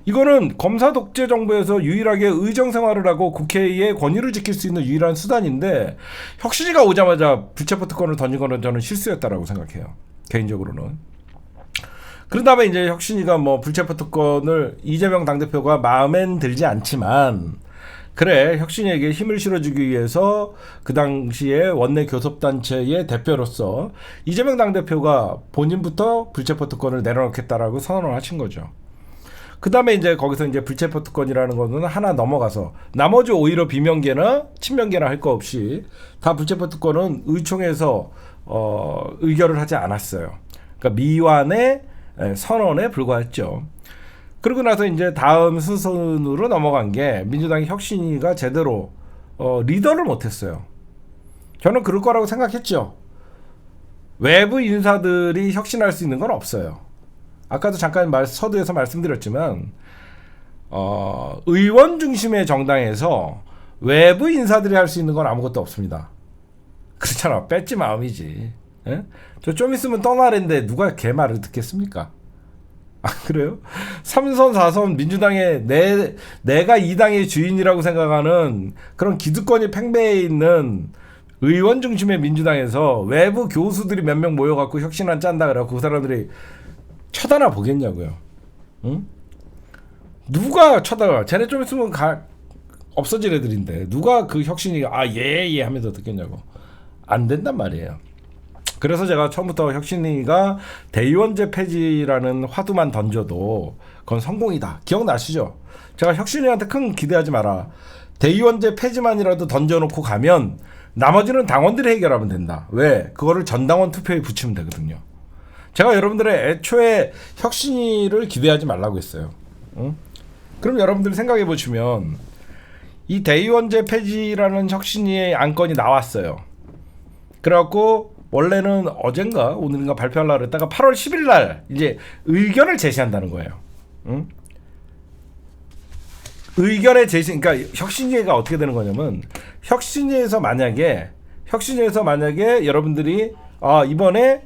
이거는 검사 독재 정부에서 유일하게 의정 생활을 하고 국회의 권위를 지킬 수 있는 유일한 수단인데 혁신이가 오자마자 불체포 특권을 던진 거는 저는 실수였다라고 생각해요. 개인적으로는. 그런 다음에 이제 혁신이가 뭐 불체포 특권을 이재명 당대표가 마음엔 들지 않지만 그래 혁신이에게 힘을 실어주기 위해서 그 당시에 원내 교섭단체의 대표로서 이재명 당대표가 본인부터 불체포 특권을 내려놓겠다라고 선언을 하신 거죠. 그 다음에 이제 거기서 이제 불체포 특권이라는 거는 하나 넘어가서 나머지 오히려 비명계나 친명계나 할 거 없이 다 불체포 특권은 의총에서 의결을 하지 않았어요. 그러니까 미완의 선언에 불과했죠. 그러고 나서 이제 다음 순서로 넘어간 게 민주당의 혁신위가 제대로 리더를 못했어요. 저는 그럴 거라고 생각했죠. 외부 인사들이 혁신할 수 있는 건 없어요. 아까도 잠깐 서두에서 말씀드렸지만 의원 중심의 정당에서 외부 인사들이 할 수 있는 건 아무것도 없습니다. 그렇잖아. 뺐지 마음이지. 저 좀 있으면 떠나랜데 누가 걔 말을 듣겠습니까? 아 그래요? 3선 4선 민주당의 내가 이 당의 주인이라고 생각하는 그런 기득권이 팽배해 있는 의원 중심의 민주당에서 외부 교수들이 몇 명 모여갖고 혁신안 짠다 그래갖고 그 사람들이 쳐다나 보겠냐고요. 응? 누가 쳐다봐? 쟤네 좀 있으면 없어질 애들인데 누가 그 혁신이 예 하면서 듣겠냐고. 안 된단 말이에요. 그래서 제가 처음부터 혁신위가 대의원제 폐지라는 화두만 던져도 그건 성공이다. 기억나시죠? 제가 혁신위한테 큰 기대하지 마라. 대의원제 폐지만이라도 던져놓고 가면 나머지는 당원들이 해결하면 된다. 왜? 그거를 전당원 투표에 붙이면 되거든요. 제가 여러분들의 애초에 혁신위를 기대하지 말라고 했어요. 응? 그럼 여러분들 생각해 보시면 이 대의원제 폐지라는 혁신위의 안건이 나왔어요. 그래갖고 원래는 어젠가 오늘인가 발표하려고 했다가 8월 10일 날 이제 의견을 제시한다는 거예요. 응? 의견의 제시, 그러니까 혁신위가 어떻게 되는 거냐면 혁신위에서 만약에 여러분들이 이번에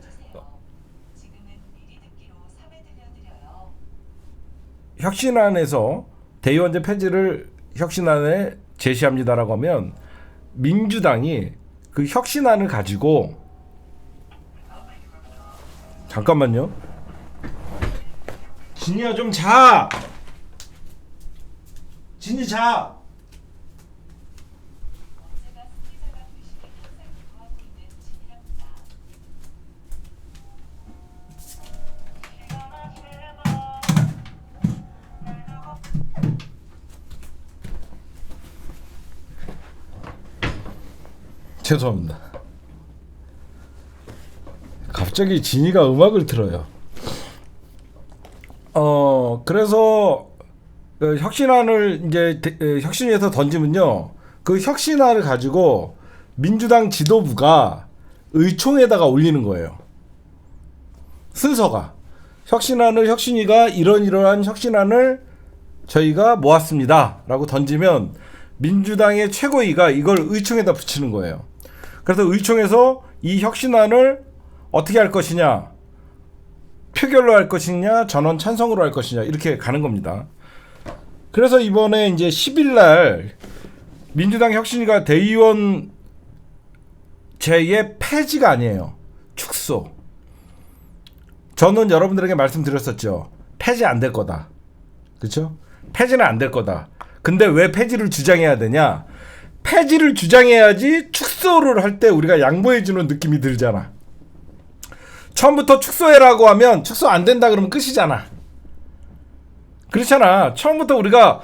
혁신안에서 대의원제 폐지를 혁신안에 제시합니다라고 하면 민주당이 그 혁신안을 가지고 잠깐만요. 진이야 좀 자. 진이 자. 죄송합니다. 갑자기 진이가 음악을 틀어요. 그래서 혁신안을 이제 혁신위에서 던지면요, 그 혁신안을 가지고 민주당 지도부가 의총에다가 올리는 거예요. 순서가 혁신안을 혁신위가 이러한 혁신안을 저희가 모았습니다라고 던지면 민주당의 최고위가 이걸 의총에다 붙이는 거예요. 그래서 의총에서 이 혁신안을 어떻게 할 것이냐, 표결로 할 것이냐, 전원 찬성으로 할 것이냐, 이렇게 가는 겁니다. 그래서 이번에 이제 10일 날 민주당 혁신위가 대의원 제의 폐지가 아니에요. 축소. 저는 여러분들에게 말씀드렸었죠. 폐지 안 될 거다. 그렇죠? 폐지는 안 될 거다. 근데 왜 폐지를 주장해야 되냐? 폐지를 주장해야지 축소를 할 때 우리가 양보해주는 느낌이 들잖아. 처음부터 축소해라고 하면 축소 안 된다 그러면 끝이잖아. 그렇잖아. 처음부터 우리가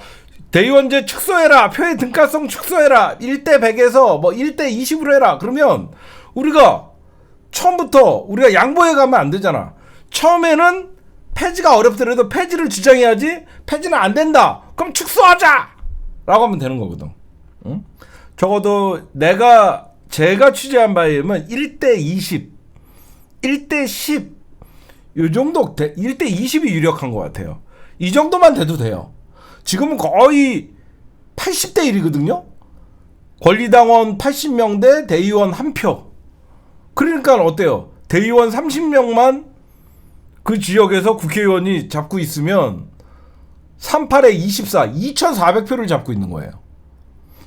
대의원제 축소해라, 표의 등가성 축소해라, 1대 100에서 뭐 1대 20으로 해라, 그러면 우리가 처음부터 우리가 양보해 가면 안 되잖아. 처음에는 폐지가 어렵더라도 폐지를 주장해야지, 폐지는 안 된다 그럼 축소하자 라고 하면 되는 거거든. 응? 적어도 제가 취재한 바에 의하면 1대 20, 1대 10 요 정도, 1대 20이 유력한 것 같아요. 이 정도만 돼도 돼요. 지금은 거의 80대 1이거든요. 권리당원 80명 대 대의원 1표. 그러니까 어때요? 대의원 30명만 그 지역에서 국회의원이 잡고 있으면 38에 24, 2400표를 잡고 있는 거예요.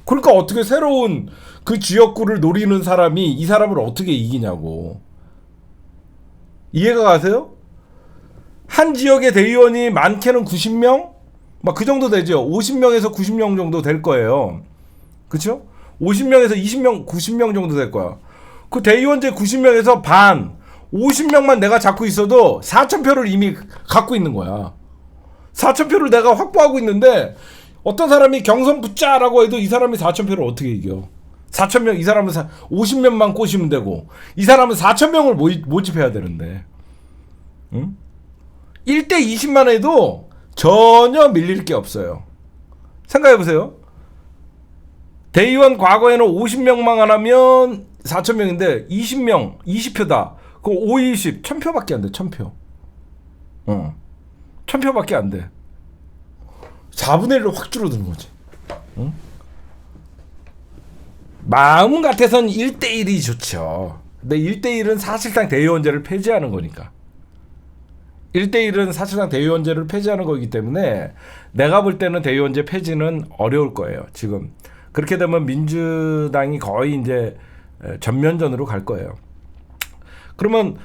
그러니까 어떻게 새로운 그 지역구를 노리는 사람이 이 사람을 어떻게 이기냐고. 이해가 가세요? 한 지역의 대의원이 많게는 90명? 막 그 정도 되죠. 50명에서 90명 정도 될 거예요. 그쵸? 50명에서 20명, 90명 정도 될 거야. 그 대의원제 90명에서 반, 50명만 내가 잡고 있어도 4,000표를 이미 갖고 있는 거야. 4,000표를 내가 확보하고 있는데 어떤 사람이 경선 붙자라고 해도 이 사람이 4,000표를 어떻게 이겨? 4,000명, 이 사람은 50명만 꼬시면 되고 이 사람은 4,000명을 모집해야 되는데, 응? 1대 20만 해도 전혀 밀릴 게 없어요. 생각해보세요. 대의원 과거에는 50명만 하면 4,000명인데 20명, 20표다. 그럼 5, 20, 1,000표밖에 안 돼. 1,000표. 1,000표밖에 안 돼. 4분의 1로 확 줄어드는 거지. 응? 마음 같아선 1대1이 좋죠. 근데 1대1은 사실상 대의원제를 폐지하는 거니까. 1대1은 사실상 대의원제를 폐지하는 거기 때문에 내가 볼 때는 대의원제 폐지는 어려울 거예요. 지금. 그렇게 되면 민주당이 거의 이제 전면전으로 갈 거예요. 그러면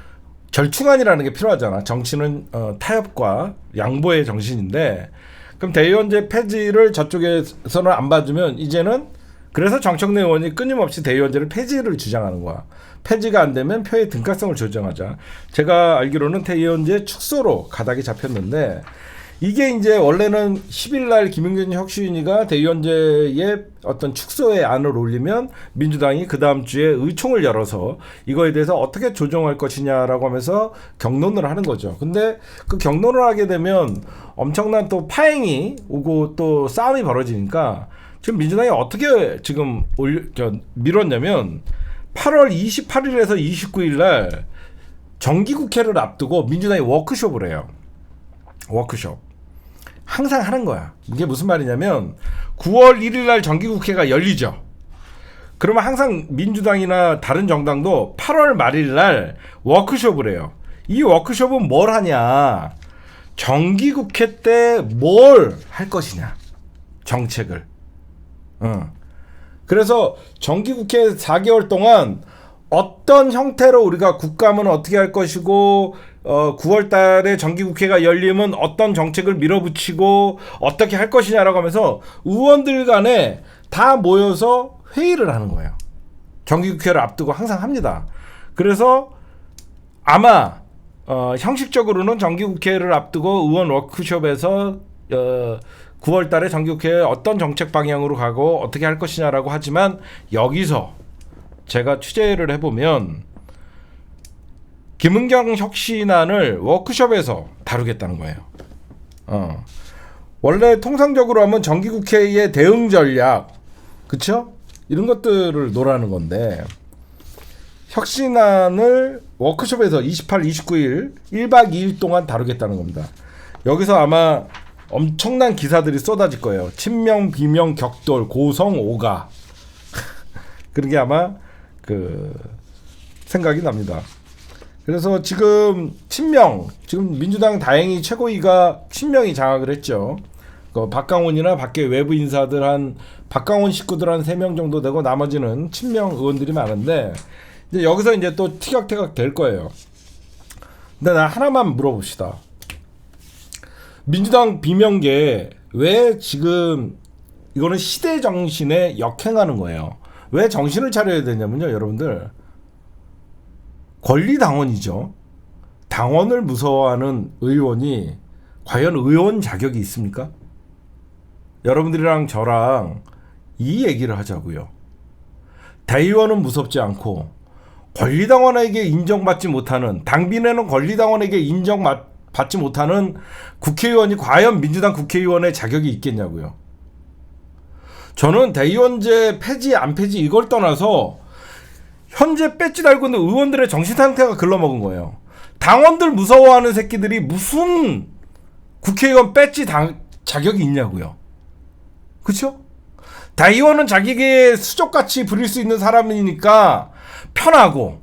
절충안이라는 게 필요하잖아. 정치는 타협과 양보의 정신인데, 그럼 대의원제 폐지를 저쪽에서는 안 봐주면 이제는, 그래서 정청래 의원이 끊임없이 대의원제를 폐지를 주장하는 거야. 폐지가 안 되면 표의 등가성을 조정하자. 제가 알기로는 대의원제 축소로 가닥이 잡혔는데, 이게 이제 원래는 10일 날 김용균 혁신위가 대의원제의 어떤 축소의 안을 올리면 민주당이 그 다음 주에 의총을 열어서 이거에 대해서 어떻게 조정할 것이냐라고 하면서 경론을 하는 거죠. 근데 그 경론을 하게 되면 엄청난 또 파행이 오고 또 싸움이 벌어지니까 지금 민주당이 어떻게 지금 미뤘냐면 8월 28일에서 29일 날 정기국회를 앞두고 민주당이 워크숍을 해요. 워크숍. 항상 하는 거야. 이게 무슨 말이냐면 9월 1일 날 정기국회가 열리죠. 그러면 항상 민주당이나 다른 정당도 8월 말일 날 워크숍을 해요. 이 워크숍은 뭘 하냐? 정기국회 때 뭘 할 것이냐? 정책을. 그래서 정기국회 4개월 동안 어떤 형태로 우리가 국감은 어떻게 할 것이고 9월 달에 정기국회가 열리면 어떤 정책을 밀어붙이고 어떻게 할 것이냐라고 하면서 의원들 간에 다 모여서 회의를 하는 거예요. 정기국회를 앞두고 항상 합니다. 그래서 아마 형식적으로는 정기국회를 앞두고 의원 워크숍에서 9월 달에 정기국회에 어떤 정책 방향으로 가고 어떻게 할 것이냐라고 하지만 여기서 제가 취재를 해보면 김은경 혁신안을 워크숍에서 다루겠다는 거예요. 원래 통상적으로 하면 정기국회의 대응 전략, 그쵸? 이런 것들을 논하는 건데 혁신안을 워크숍에서 28, 29일 1박 2일 동안 다루겠다는 겁니다. 여기서 아마 엄청난 기사들이 쏟아질 거예요. 친명, 비명, 격돌, 고성, 오가 그런 게 아마 생각이 납니다. 그래서 지금 지금 민주당 다행히 최고위가 친명이 장악을 했죠. 박강원이나 밖에 외부 인사들 박강원 식구들 한 3명 정도 되고 나머지는 친명 의원들이 많은데 이제 여기서 이제 또 티격태격 될 거예요. 근데 나 하나만 물어봅시다. 민주당 비명계 왜 지금 이거는 시대 정신에 역행하는 거예요. 왜 정신을 차려야 되냐면요, 여러분들. 권리당원이죠. 당원을 무서워하는 의원이 과연 의원 자격이 있습니까? 여러분들이랑 저랑 이 얘기를 하자고요. 대의원은 무섭지 않고 권리당원에게 인정받지 못하는, 당비내는 권리당원에게 인정받지 못하는 국회의원이 과연 민주당 국회의원의 자격이 있겠냐고요. 저는 대의원제 폐지 안 폐지 이걸 떠나서 현재 배지 달고 있는 의원들의 정신 상태가 글러먹은 거예요. 당원들 무서워하는 새끼들이 무슨 국회의원 배지 자격이 있냐고요. 그렇죠? 대의원은 자기에게 수족같이 부릴 수 있는 사람이니까 편하고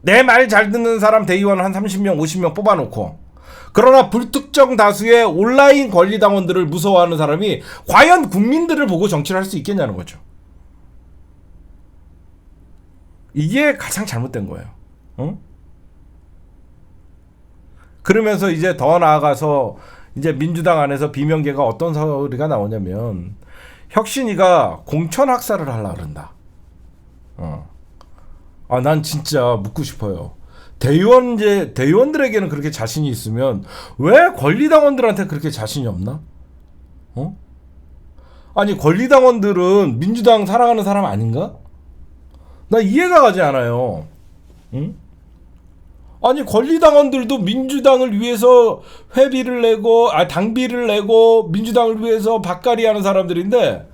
내 말 잘 듣는 사람 대의원 한 30명 50명 뽑아놓고, 그러나 불특정 다수의 온라인 권리당원들을 무서워하는 사람이 과연 국민들을 보고 정치를 할 수 있겠냐는 거죠. 이게 가장 잘못된 거예요. 응? 그러면서 이제 더 나아가서 이제 민주당 안에서 비명계가 어떤 소리가 나오냐면 혁신이가 공천 학살을 하려고 그런다. 난 진짜 묻고 싶어요. 대의원들에게는 그렇게 자신이 있으면 왜 권리당원들한테 그렇게 자신이 없나? 아니 권리당원들은 민주당 사랑하는 사람 아닌가? 나 이해가 가지 않아요. 응? 아니 권리당원들도 민주당을 위해서 회비를 내고 당비를 내고 민주당을 위해서 밥가리하는 사람들인데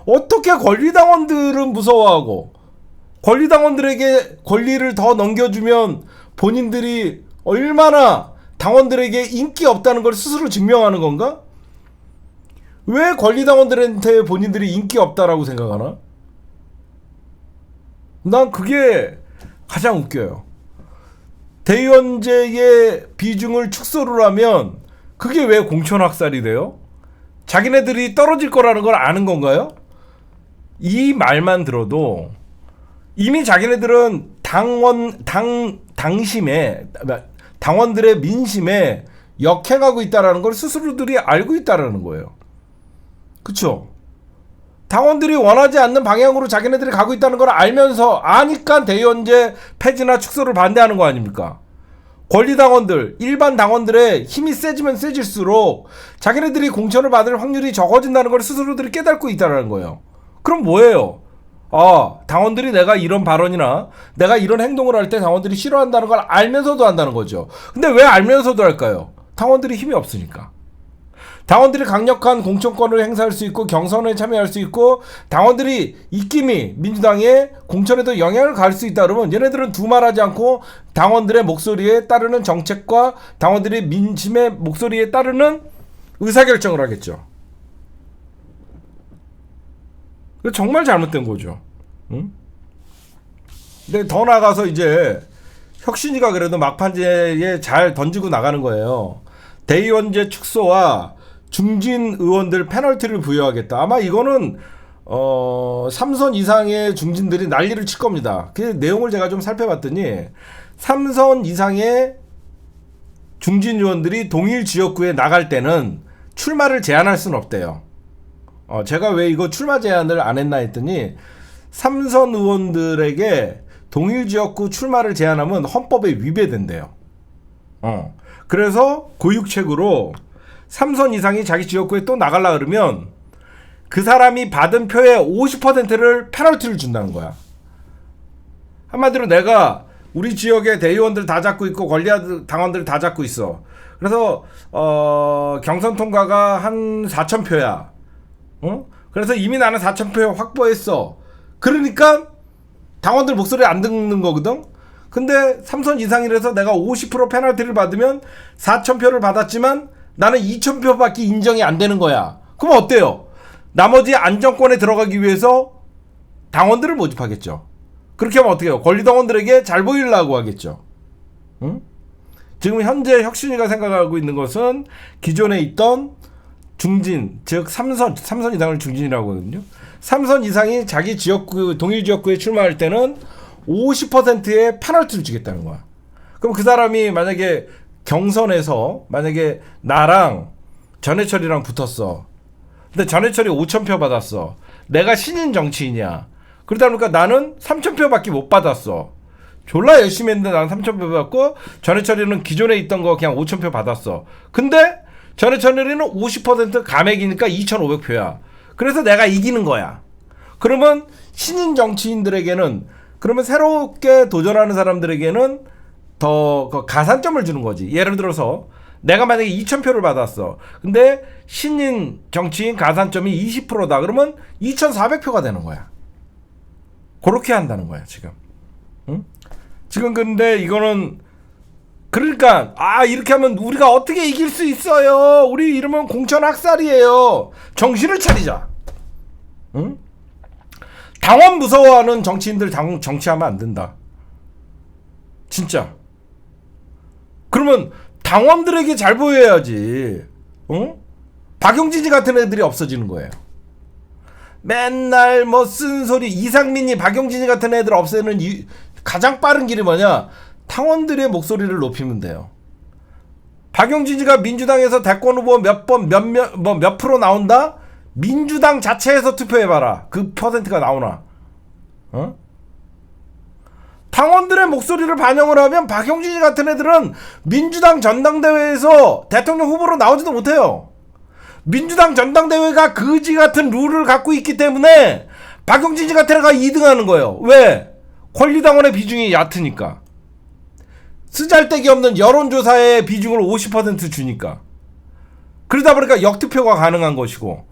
어떻게 권리당원들은 무서워하고 권리당원들에게 권리를 더 넘겨주면 본인들이 얼마나 당원들에게 인기 없다는 걸 스스로 증명하는 건가? 왜 권리당원들한테 본인들이 인기 없다라고 생각하나? 난 그게 가장 웃겨요. 대의원제의 비중을 축소를 하면 그게 왜 공천학살이 돼요? 자기네들이 떨어질 거라는 걸 아는 건가요? 이 말만 들어도 이미 자기네들은 당원들의 민심에 역행하고 있다는 걸 스스로들이 알고 있다는 거예요. 그쵸? 당원들이 원하지 않는 방향으로 자기네들이 가고 있다는 걸 아니까 대의원제 폐지나 축소를 반대하는 거 아닙니까? 권리당원들, 일반 당원들의 힘이 세지면 세질수록 자기네들이 공천을 받을 확률이 적어진다는 걸 스스로들이 깨닫고 있다는 거예요. 그럼 뭐예요? 당원들이 내가 이런 발언이나 내가 이런 행동을 할 때 당원들이 싫어한다는 걸 알면서도 한다는 거죠. 근데 왜 알면서도 할까요? 당원들이 힘이 없으니까. 당원들이 강력한 공천권을 행사할 수 있고 경선에 참여할 수 있고 당원들이 입김이 민주당의 공천에도 영향을 가할 수 있다 그러면 얘네들은 두말하지 않고 당원들의 목소리에 따르는 정책과 당원들의 민심의 목소리에 따르는 의사결정을 하겠죠. 정말 잘못된 거죠. 응? 근데 더 나아가서 이제 혁신이가 그래도 막판제에 잘 던지고 나가는 거예요. 대의원제 축소와 중진 의원들 페널티를 부여하겠다. 아마 이거는 3선 이상의 중진들이 난리를 칠 겁니다. 그 내용을 제가 좀 살펴봤더니 3선 이상의 중진 의원들이 동일 지역구에 나갈 때는 출마를 제한할 수는 없대요. 제가 왜 이거 출마 제한을 안 했나 했더니 삼선 의원들에게 동일 지역구 출마를 제한하면 헌법에 위배된대요. 그래서 고육책으로 3선 이상이 자기 지역구에 또 나가려 그러면 그 사람이 받은 표의 50%를 페널티를 준다는 거야. 한마디로 내가 우리 지역에 대의원들 다 잡고 있고 권리당 당원들 다 잡고 있어. 그래서 경선 통과가 한 4,000표야. 그래서 이미 나는 4,000표 확보했어. 그러니까 당원들 목소리 안 듣는 거거든. 근데 3선 이상이라서 내가 50% 페널티를 받으면 4,000표를 받았지만 나는 2,000표밖에 인정이 안 되는 거야. 그럼 어때요? 나머지 안정권에 들어가기 위해서 당원들을 모집하겠죠. 그렇게 하면 어떻게 해요? 권리당원들에게 잘 보이려고 하겠죠. 응? 지금 현재 혁신위가 생각하고 있는 것은 기존에 있던 중진, 즉 3선 이상을 중진이라고 하거든요. 3선 이상이 자기 지역구, 동일 지역구에 출마할 때는 50%의 페널티를 주겠다는 거야. 그럼 그 사람이 만약에 경선에서 만약에 나랑 전해철이랑 붙었어. 근데 전해철이 5,000표 받았어. 내가 신인 정치인이야. 그러다 보니까 나는 3,000표밖에 못 받았어. 졸라 열심히 했는데 나는 3,000표 받고 전해철이는 기존에 있던 거 그냥 5,000표 받았어. 근데 전해철이는 50% 감액이니까 2,500표야. 그래서 내가 이기는 거야. 그러면 신인 정치인들에게는, 그러면 새롭게 도전하는 사람들에게는 더 가산점을 주는 거지. 예를 들어서 내가 만약에 2,000표를 받았어. 근데 신인 정치인 가산점이 20%다. 그러면 2,400표가 되는 거야. 그렇게 한다는 거야 지금. 응? 지금 근데 이거는 그러니까 이렇게 하면 우리가 어떻게 이길 수 있어요? 우리 이러면 공천 학살이에요. 정신을 차리자. 응? 당원 무서워하는 정치인들 정치하면 안 된다. 진짜. 그러면 당원들에게 잘 보여야지. 응? 박용진이 같은 애들이 없어지는 거예요. 맨날 뭐 쓴소리. 이상민이 박용진이 같은 애들 없애는 가장 빠른 길이 뭐냐? 당원들의 목소리를 높이면 돼요. 박용진이가 민주당에서 대권 후보 몇 프로 나온다? 민주당 자체에서 투표해봐라. 그 퍼센트가 나오나? 당원들의 목소리를 반영을 하면 박용진이 같은 애들은 민주당 전당대회에서 대통령 후보로 나오지도 못해요. 민주당 전당대회가 거지 같은 룰을 갖고 있기 때문에 박용진이 같은 애가 2등하는 거예요. 왜? 권리당원의 비중이 얕으니까. 쓰잘데기 없는 여론조사의 비중을 50% 주니까. 그러다 보니까 역투표가 가능한 것이고,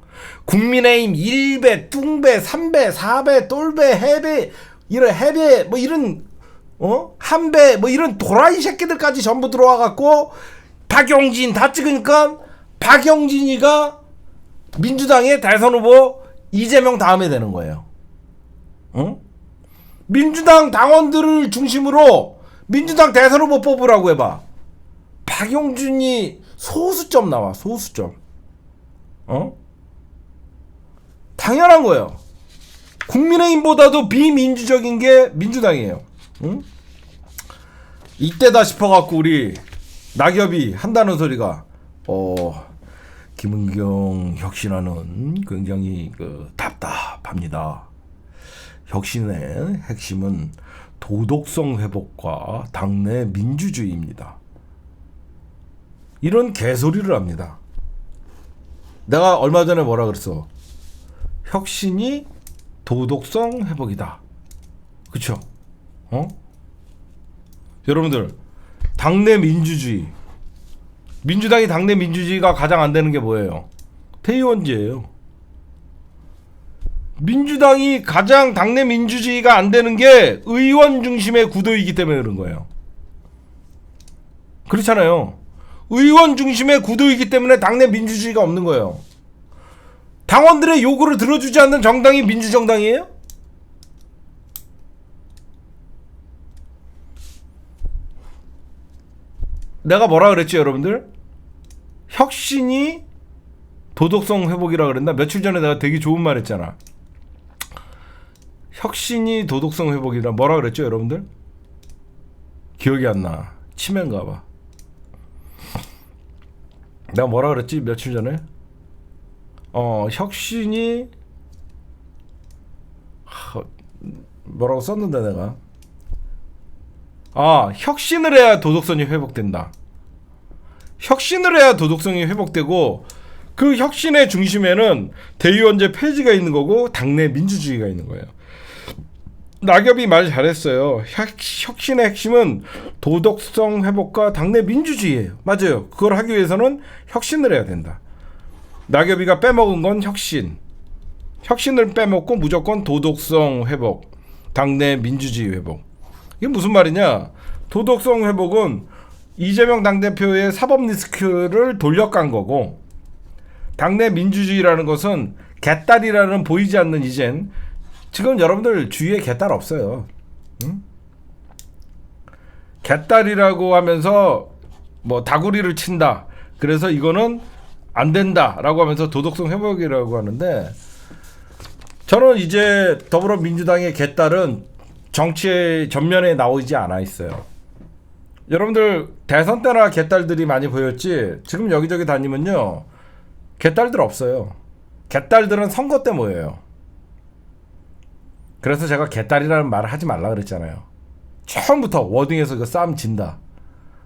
국민의힘 1배, 뚱배, 3배, 4배, 똘배, 해배, 이런 해배, 뭐 이런 한배, 뭐 이런 도라이 새끼들까지 전부 들어와갖고 박용진 다 찍으니까 박용진이가 민주당의 대선 후보 이재명 다음에 되는 거예요. 민주당 당원들을 중심으로 민주당 대선 후보 뽑으라고 해봐. 박용진이 소수점 나와. 소수점. 당연한 거예요. 국민의힘보다도 비민주적인 게 민주당이에요. 응? 이때다 싶어갖고 우리 낙엽이 한다는 소리가 김은경 혁신안은 굉장히 답답합니다. 혁신의 핵심은 도덕성 회복과 당내 민주주의입니다. 이런 개소리를 합니다. 내가 얼마 전에 뭐라 그랬어? 혁신이 도덕성 회복이다. 그쵸? 여러분들, 당내 민주주의, 민주당이 당내 민주주의가 가장 안 되는 게 뭐예요? 대의원제예요. 민주당이 가장 당내 민주주의가 안 되는 게 의원 중심의 구도이기 때문에 그런 거예요. 그렇잖아요. 의원 중심의 구도이기 때문에 당내 민주주의가 없는 거예요. 당원들의 요구를 들어주지 않는 정당이 민주정당이에요? 내가 뭐라 그랬지 여러분들? 혁신이 도덕성 회복이라 그랬나? 며칠 전에 내가 되게 좋은 말 했잖아. 혁신이 도덕성 회복이라 뭐라 그랬죠 여러분들? 기억이 안 나. 치매인가 봐. 내가 뭐라 그랬지 며칠 전에? 혁신이 뭐라고 썼는데 내가 혁신을 해야 도덕성이 회복된다. 혁신을 해야 도덕성이 회복되고 그 혁신의 중심에는 대의원제 폐지가 있는 거고 당내 민주주의가 있는 거예요. 낙엽이 말 잘했어요. 혁신의 핵심은 도덕성 회복과 당내 민주주의예요. 맞아요. 그걸 하기 위해서는 혁신을 해야 된다. 낙엽이가 빼먹은 건 혁신. 혁신을 빼먹고 무조건 도덕성 회복, 당내 민주주의 회복. 이게 무슨 말이냐? 도덕성 회복은 이재명 당대표의 사법 리스크를 돌려깐 거고, 당내 민주주의라는 것은 개딸이라는 보이지 않는 이젠 지금 여러분들 주위에 개딸 없어요. 응? 개딸이라고 하면서 뭐 다구리를 친다. 그래서 이거는 안 된다라고 하면서 도덕성 회복이라고 하는데, 저는 이제 더불어민주당의 개딸은 정치의 전면에 나오지 않아 있어요. 여러분들 대선 때나 개딸들이 많이 보였지 지금 여기저기 다니면요 개딸들 없어요. 개딸들은 선거 때 모여요. 그래서 제가 개딸이라는 말을 하지 말라 그랬잖아요. 처음부터 워딩에서 이거 싸움 진다.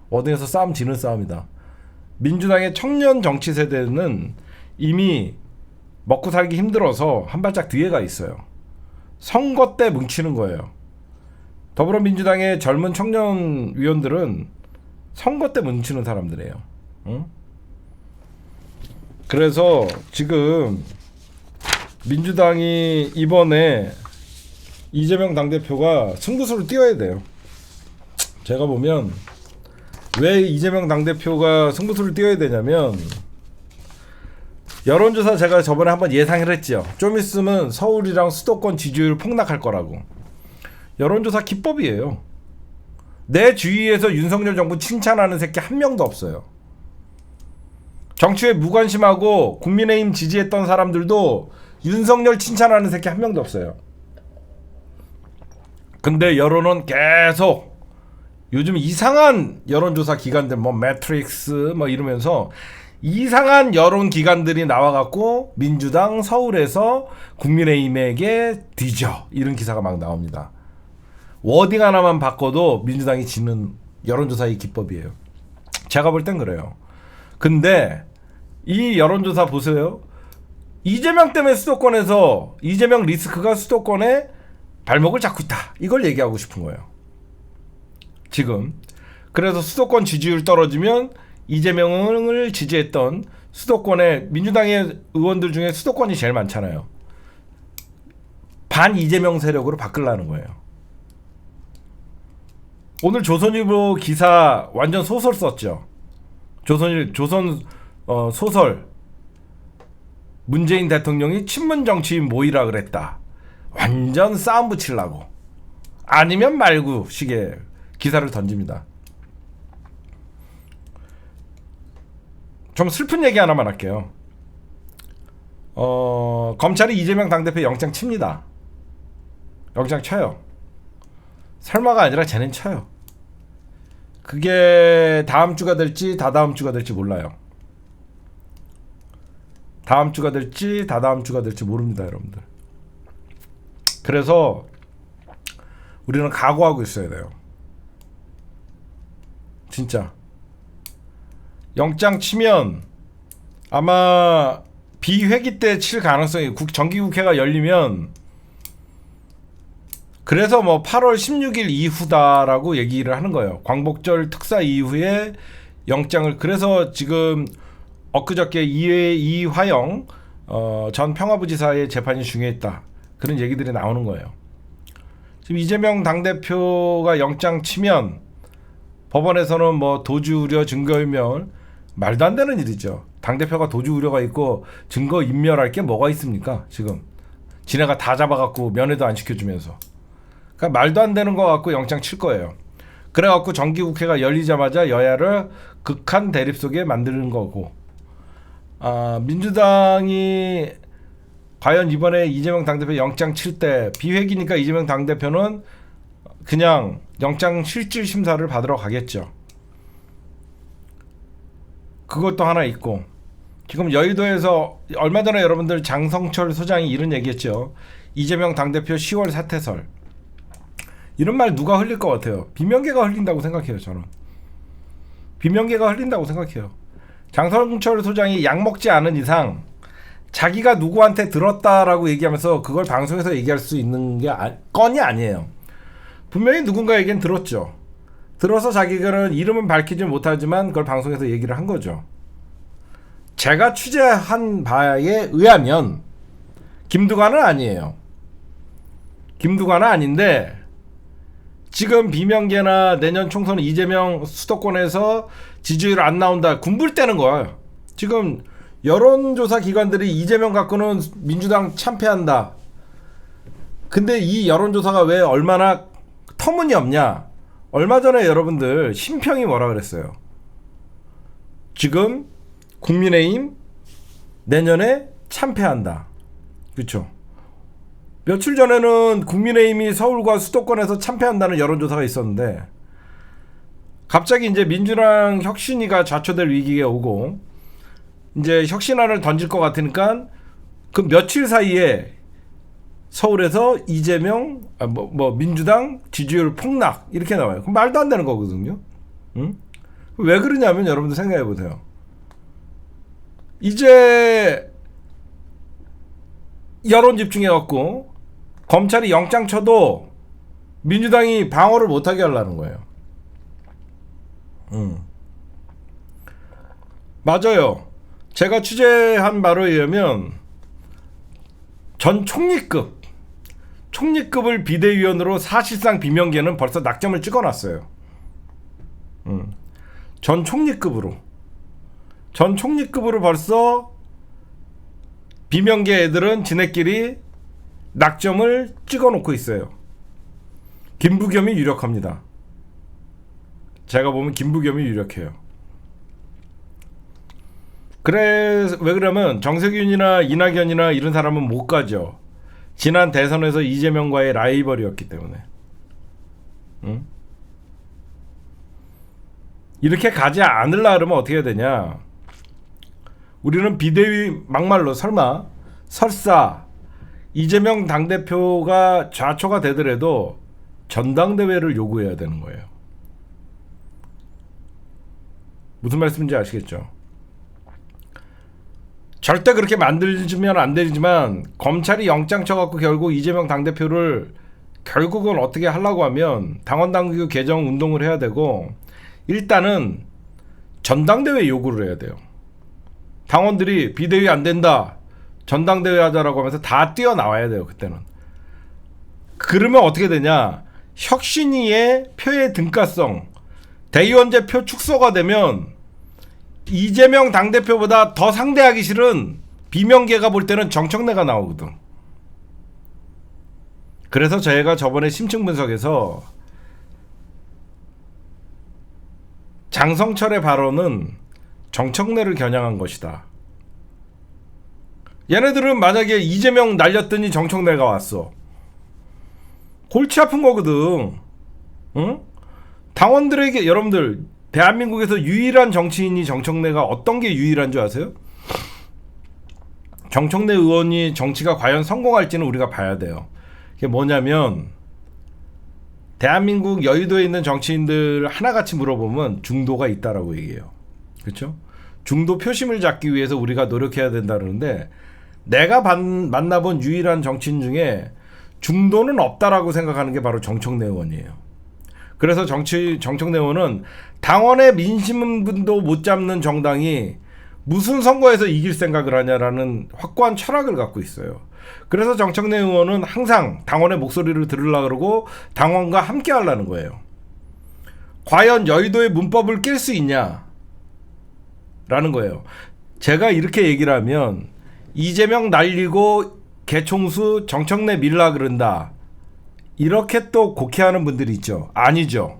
워딩에서 싸움 지는 싸움이다. 민주당의 청년 정치 세대는 이미 먹고 살기 힘들어서 한 발짝 뒤에 가 있어요. 선거 때 뭉치는 거예요. 더불어민주당의 젊은 청년 위원들은 선거 때 뭉치는 사람들이에요. 응? 그래서 지금 민주당이 이번에 이재명 당대표가 승부수를 띄워야 돼요. 제가 보면 왜 이재명 당대표가 승부수를 띄워야 되냐면, 여론조사 제가 저번에 한번 예상을 했죠. 좀 있으면 서울이랑 수도권 지지율 폭락할 거라고. 여론조사 기법이에요. 내 주위에서 윤석열 정부 칭찬하는 새끼 한 명도 없어요. 정치에 무관심하고 국민의힘 지지했던 사람들도 윤석열 칭찬하는 새끼 한 명도 없어요. 근데 여론은 계속 요즘 이상한 여론조사 기관들 뭐 매트릭스 뭐 이러면서 이상한 여론 기관들이 나와갖고 민주당 서울에서 국민의힘에게 뒤져 이런 기사가 막 나옵니다. 워딩 하나만 바꿔도 민주당이 지는 여론조사의 기법이에요. 제가 볼 땐 그래요. 근데 이 여론조사 보세요. 이재명 때문에 수도권에서 이재명 리스크가 수도권에 발목을 잡고 있다. 이걸 얘기하고 싶은 거예요. 지금. 그래서 수도권 지지율 떨어지면 이재명을 지지했던 수도권의 민주당의 의원들 중에 수도권이 제일 많잖아요. 반 이재명 세력으로 바꾸려는 거예요. 오늘 조선일보 기사 완전 소설 썼죠. 조선 소설. 문재인 대통령이 친문 정치인 모이라 그랬다. 완전 싸움 붙이려고. 아니면 말고 식의 기사를 던집니다. 좀 슬픈 얘기 하나만 할게요. 검찰이 이재명 당대표 영장 칩니다. 영장 쳐요. 설마가 아니라 쟤는 쳐요. 그게 다음 주가 될지 다다음 주가 될지 몰라요. 다음 주가 될지 다다음 주가 될지 모릅니다, 여러분들. 그래서 우리는 각오하고 있어야 돼요. 진짜. 영장 치면 아마 비회기 때 칠 가능성이 정기국회가 열리면, 그래서 뭐 8월 16일 이후다라고 얘기를 하는 거예요. 광복절 특사 이후에 영장을. 그래서 지금 엊그저께 이화영 전 평화부지사의 재판이 중요했다. 그런 얘기들이 나오는 거예요. 지금 이재명 당대표가 영장 치면 법원에서는 뭐 도주 우려, 증거인멸, 말도 안 되는 일이죠. 당대표가 도주 우려가 있고 증거 인멸할 게 뭐가 있습니까? 지금 지네가 다 잡아갖고 면회도 안 시켜주면서. 그러니까 말도 안 되는 거 갖고 영장 칠 거예요. 그래갖고 정기국회가 열리자마자 여야를 극한 대립 속에 만드는 거고, 민주당이 과연 이번에 이재명 당대표 영장 칠 때 비회기니까 이재명 당대표는 그냥 영장 실질 심사를 받으러 가겠죠. 그것도 하나 있고, 지금 여의도에서 얼마 전에 여러분들 장성철 소장이 이런 얘기했죠. 이재명 당대표 10월 사퇴설. 이런 말 누가 흘릴 것 같아요? 비명계가 흘린다고 생각해요. 저는 비명계가 흘린다고 생각해요. 장성철 소장이 약 먹지 않은 이상 자기가 누구한테 들었다라고 얘기하면서 그걸 방송에서 얘기할 수 있는 게 건이 아니에요. 분명히 누군가에겐 들었죠. 들어서 자기가 이름은 밝히지 못하지만 그걸 방송에서 얘기를 한 거죠. 제가 취재한 바에 의하면 김두관은 아니에요. 김두관은 아닌데 지금 비명계나 내년 총선 이재명 수도권에서 지지율 안 나온다 군불 떼는 거야. 지금 여론조사 기관들이 이재명 갖고는 민주당 참패한다. 근데 이 여론조사가 왜 얼마나 터무니없냐. 얼마 전에 여러분들 심평이 뭐라 그랬어요. 지금 국민의힘 내년에 참패한다. 그렇죠. 며칠 전에는 국민의힘이 서울과 수도권에서 참패한다는 여론조사가 있었는데 갑자기 이제 민주당 혁신위가 좌초될 위기에 오고 이제 혁신안을 던질 것 같으니까 그 며칠 사이에 서울에서 이재명 민주당 지지율 폭락 이렇게 나와요. 그럼 말도 안 되는 거거든요. 응? 왜 그러냐면 여러분들 생각해 보세요. 이제 여론 집중해 갖고 검찰이 영장 쳐도 민주당이 방어를 못하게 하려는 거예요. 맞아요. 제가 취재한 바로 의하면 전 총리급을 비대위원으로 사실상 비명계는 벌써 낙점을 찍어놨어요. 전 총리급으로 벌써 비명계 애들은 지네끼리 낙점을 찍어놓고 있어요. 김부겸이 유력합니다. 제가 보면 김부겸이 유력해요. 왜 그러면 정세균이나 이낙연이나 이런 사람은 못 가죠. 지난 대선에서 이재명과의 라이벌이었기 때문에. 응? 이렇게 가지 않으려 그러면 어떻게 해야 되냐. 우리는 비대위 막말로 설사 이재명 당대표가 좌초가 되더라도 전당대회를 요구해야 되는 거예요. 무슨 말씀인지 아시겠죠? 절대 그렇게 만들면 안 되지만 검찰이 영장 쳐갖고 결국 이재명 당대표를 결국은 어떻게 하려고 하면 당원당규 개정 운동을 해야 되고 일단은 전당대회 요구를 해야 돼요. 당원들이 비대위 안 된다. 전당대회 하자라고 하면서 다 뛰어나와야 돼요. 그때는. 그러면 어떻게 되냐. 혁신위의 표의 등가성 대의원제 표 축소가 되면 이재명 당대표보다 더 상대하기 싫은 비명계가 볼 때는 정청래가 나오거든. 그래서 저희가 저번에 심층 분석에서 장성철의 발언은 정청래를 겨냥한 것이다. 얘네들은 만약에 이재명 날렸더니 정청래가 왔어. 골치 아픈 거거든. 응? 당원들에게 여러분들 대한민국에서 유일한 정치인이 정청래가 어떤 게 유일한 줄 아세요? 정청래 의원이 정치가 과연 성공할지는 우리가 봐야 돼요. 그게 뭐냐면 대한민국 여의도에 있는 정치인들 하나같이 물어보면 중도가 있다라고 얘기해요. 그렇죠? 중도 표심을 잡기 위해서 우리가 노력해야 된다 그러는데 내가 만나본 유일한 정치인 중에 중도는 없다라고 생각하는 게 바로 정청래 의원이에요. 그래서 정청래 의원은 당원의 민심분도 못 잡는 정당이 무슨 선거에서 이길 생각을 하냐라는 확고한 철학을 갖고 있어요. 그래서 정청래 의원은 항상 당원의 목소리를 들으려고 그러고 당원과 함께 하려는 거예요. 과연 여의도의 문법을 깰 수 있냐? 라는 거예요. 제가 이렇게 얘기를 하면 이재명 날리고 개총수 정청래 밀라 그런다. 이렇게 또 곡해하는 분들이 있죠. 아니죠.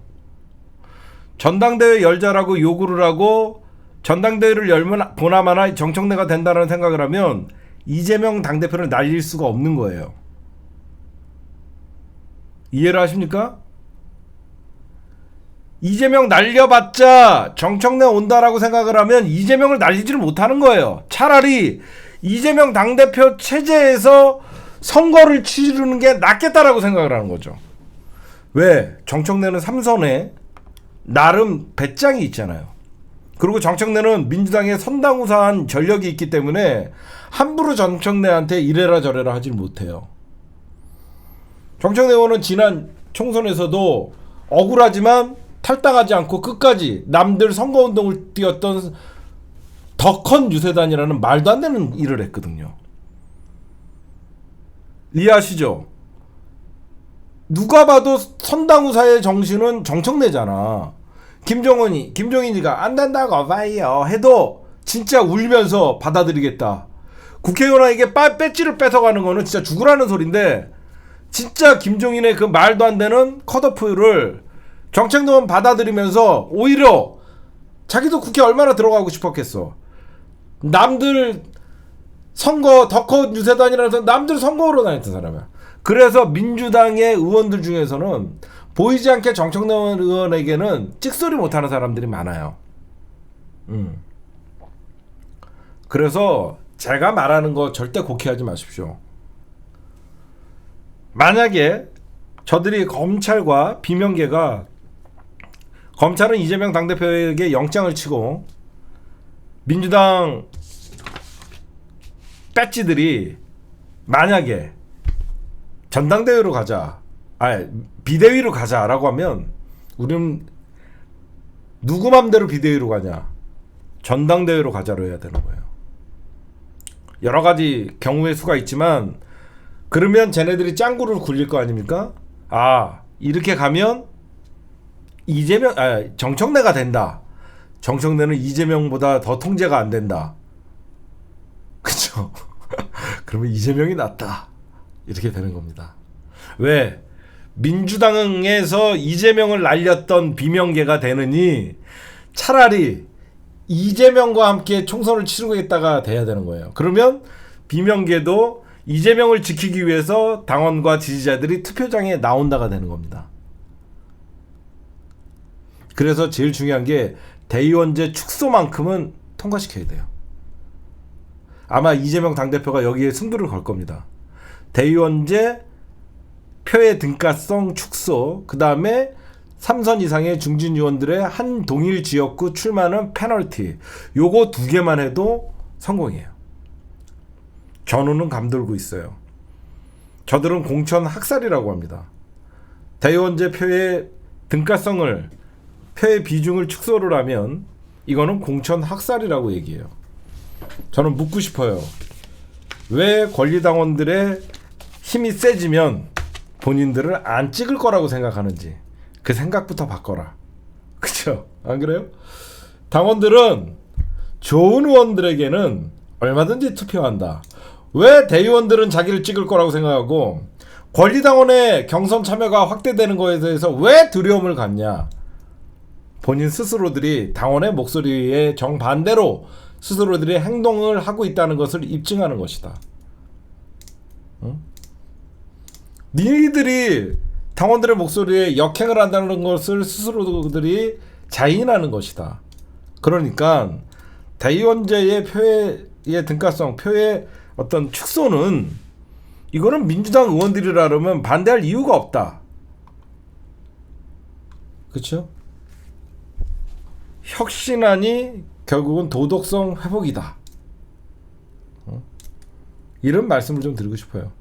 전당대회 열자라고 요구를 하고 전당대회를 열면 보나마나 정청래가 된다는 생각을 하면 이재명 당대표를 날릴 수가 없는 거예요. 이해를 하십니까? 이재명 날려봤자 정청래 온다라고 생각을 하면 이재명을 날리지를 못하는 거예요. 차라리 이재명 당대표 체제에서 선거를 치르는 게 낫겠다라고 생각을 하는 거죠. 왜? 정청래는 삼선에 나름 배짱이 있잖아요. 그리고 정청래는 민주당의 선당우사한 전력이 있기 때문에 함부로 정청래한테 이래라 저래라 하질 못해요. 정청래 의원은 지난 총선에서도 억울하지만 탈당하지 않고 끝까지 남들 선거운동을 뛰었던 더 큰 유세단이라는 말도 안 되는 일을 했거든요. 이해하시죠? 누가 봐도 선당우사의 정신은 정청래잖아. 김종인이가 안 된다고 봐요 해도 진짜 울면서 받아들이겠다. 국회의원에게 배지를 뺏어가는 거는 진짜 죽으라는 소린데, 진짜 김종인의 그 말도 안 되는 컷오프를 정책노원 받아들이면서 오히려 자기도 국회 얼마나 들어가고 싶었겠어. 남들 선거 덕후 유세단이라서 남들 선거로 다녔던 사람이야. 그래서 민주당의 의원들 중에서는 보이지 않게 정청래 의원에게는 찍소리 못하는 사람들이 많아요. 그래서 제가 말하는 거 절대 곡해하지 마십시오. 만약에 저들이 검찰과 비명계가, 검찰은 이재명 당대표에게 영장을 치고 민주당 배지들이 만약에 전당대회로 가자, 비대위로 가자라고 하면 우리는 누구 맘대로 비대위로 가냐? 전당대회로 가자로 해야 되는 거예요. 여러 가지 경우의 수가 있지만 그러면 쟤네들이 짱구를 굴릴 거 아닙니까? 이렇게 가면 정청래가 된다. 정청래는 이재명보다 더 통제가 안 된다. 그쵸? 그러면 이재명이 낫다. 이렇게 되는 겁니다. 왜? 민주당에서 이재명을 날렸던 비명계가 되느니 차라리 이재명과 함께 총선을 치르겠다가 돼야 되는 거예요. 그러면 비명계도 이재명을 지키기 위해서 당원과 지지자들이 투표장에 나온다가 되는 겁니다. 그래서 제일 중요한 게 대의원제 축소만큼은 통과시켜야 돼요. 아마 이재명 당대표가 여기에 승부를 걸 겁니다. 대의원제 표의 등가성 축소, 그 다음에 3선 이상의 중진 의원들의 한 동일 지역구 출마는 페널티, 요거 두 개만 해도 성공이에요. 전우는 감돌고 있어요. 저들은 공천 학살이라고 합니다. 대의원제 표의 등가성을, 표의 비중을 축소를 하면 이거는 공천 학살이라고 얘기해요. 저는 묻고 싶어요. 왜 권리당원들의 힘이 세지면 본인들을 안 찍을 거라고 생각하는지 그 생각부터 바꿔라. 그쵸? 안 그래요? 당원들은 좋은 의원들에게는 얼마든지 투표한다. 왜 대의원들은 자기를 찍을 거라고 생각하고 권리당원의 경선 참여가 확대되는 거에 대해서 왜 두려움을 갖냐? 본인 스스로들이 당원의 목소리에 정반대로 스스로들이 행동을 하고 있다는 것을 입증하는 것이다. 응? 니들이 당원들의 목소리에 역행을 한다는 것을 스스로들이 자인하는 것이다. 그러니까 대의원제의 표의 등가성, 표의 어떤 축소는 이거는 민주당 의원들이라면 반대할 이유가 없다. 그렇죠? 혁신안이 결국은 도덕성 회복이다. 이런 말씀을 좀 드리고 싶어요.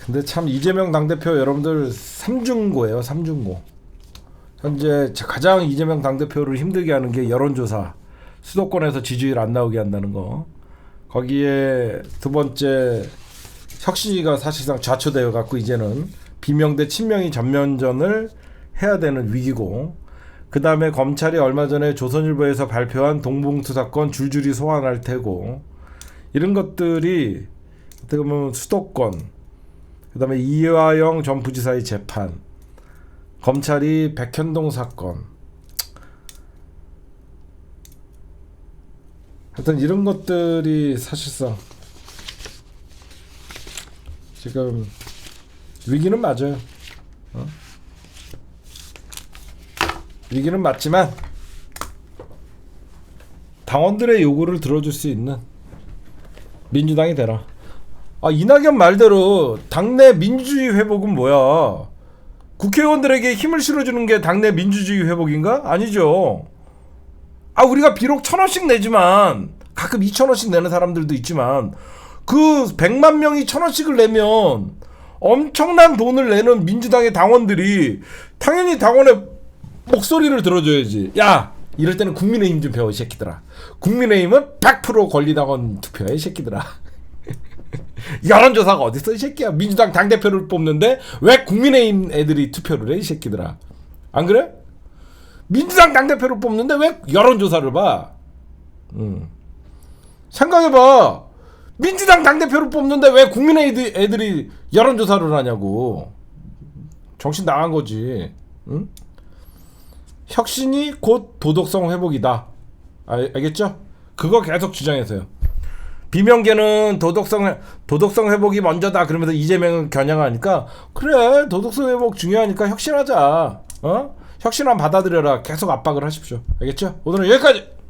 근데 참 이재명 당대표 여러분들 삼중고예요. 삼중고. 현재 가장 이재명 당대표를 힘들게 하는 게 여론조사, 수도권에서 지지율 안 나오게 한다는 거. 거기에 두 번째 혁신위가 사실상 좌초되어 갖고 이제는 비명 대 친명이 전면전을 해야 되는 위기고, 그 다음에 검찰이 얼마 전에 조선일보에서 발표한 동봉투 사건 줄줄이 소환할 테고, 이런 것들이 어떻게 보면 수도권, 그 다음에 이화영 전 부지사의 재판, 검찰이 백현동 사건, 하여튼 이런 것들이 사실상 지금 위기는 맞아요. 위기는 맞지만 당원들의 요구를 들어줄 수 있는 민주당이 되라. 이낙연 말대로 당내 민주주의 회복은 뭐야? 국회의원들에게 힘을 실어주는 게 당내 민주주의 회복인가? 아니죠. 우리가 비록 1,000원씩 내지만 가끔 2,000원씩 내는 사람들도 있지만 그 100만 명이 1,000원씩을 내면 엄청난 돈을 내는 민주당의 당원들이 당연히 당원의 목소리를 들어줘야지. 야, 이럴 때는 국민의힘 좀 배워 이 새끼들아. 국민의힘은 100% 권리당원 투표해 이 새끼들아. 여론조사가 어딨어 이 새끼야. 민주당 당대표를 뽑는데 왜 국민의힘 애들이 투표를 해 이 새끼들아. 안 그래? 민주당 당대표를 뽑는데 왜 여론조사를 봐? 생각해봐. 민주당 당대표를 뽑는데 왜 국민의힘 애들이 여론조사를 하냐고. 정신 나간 거지. 응? 혁신이 곧 도덕성 회복이다. 알겠죠? 그거 계속 주장해서요. 비명계는 도덕성 회복이 먼저다 그러면서 이재명은 겨냥하니까 그래 도덕성 회복 중요하니까 혁신하자. 혁신만 받아들여라. 계속 압박을 하십시오. 알겠죠? 오늘은 여기까지.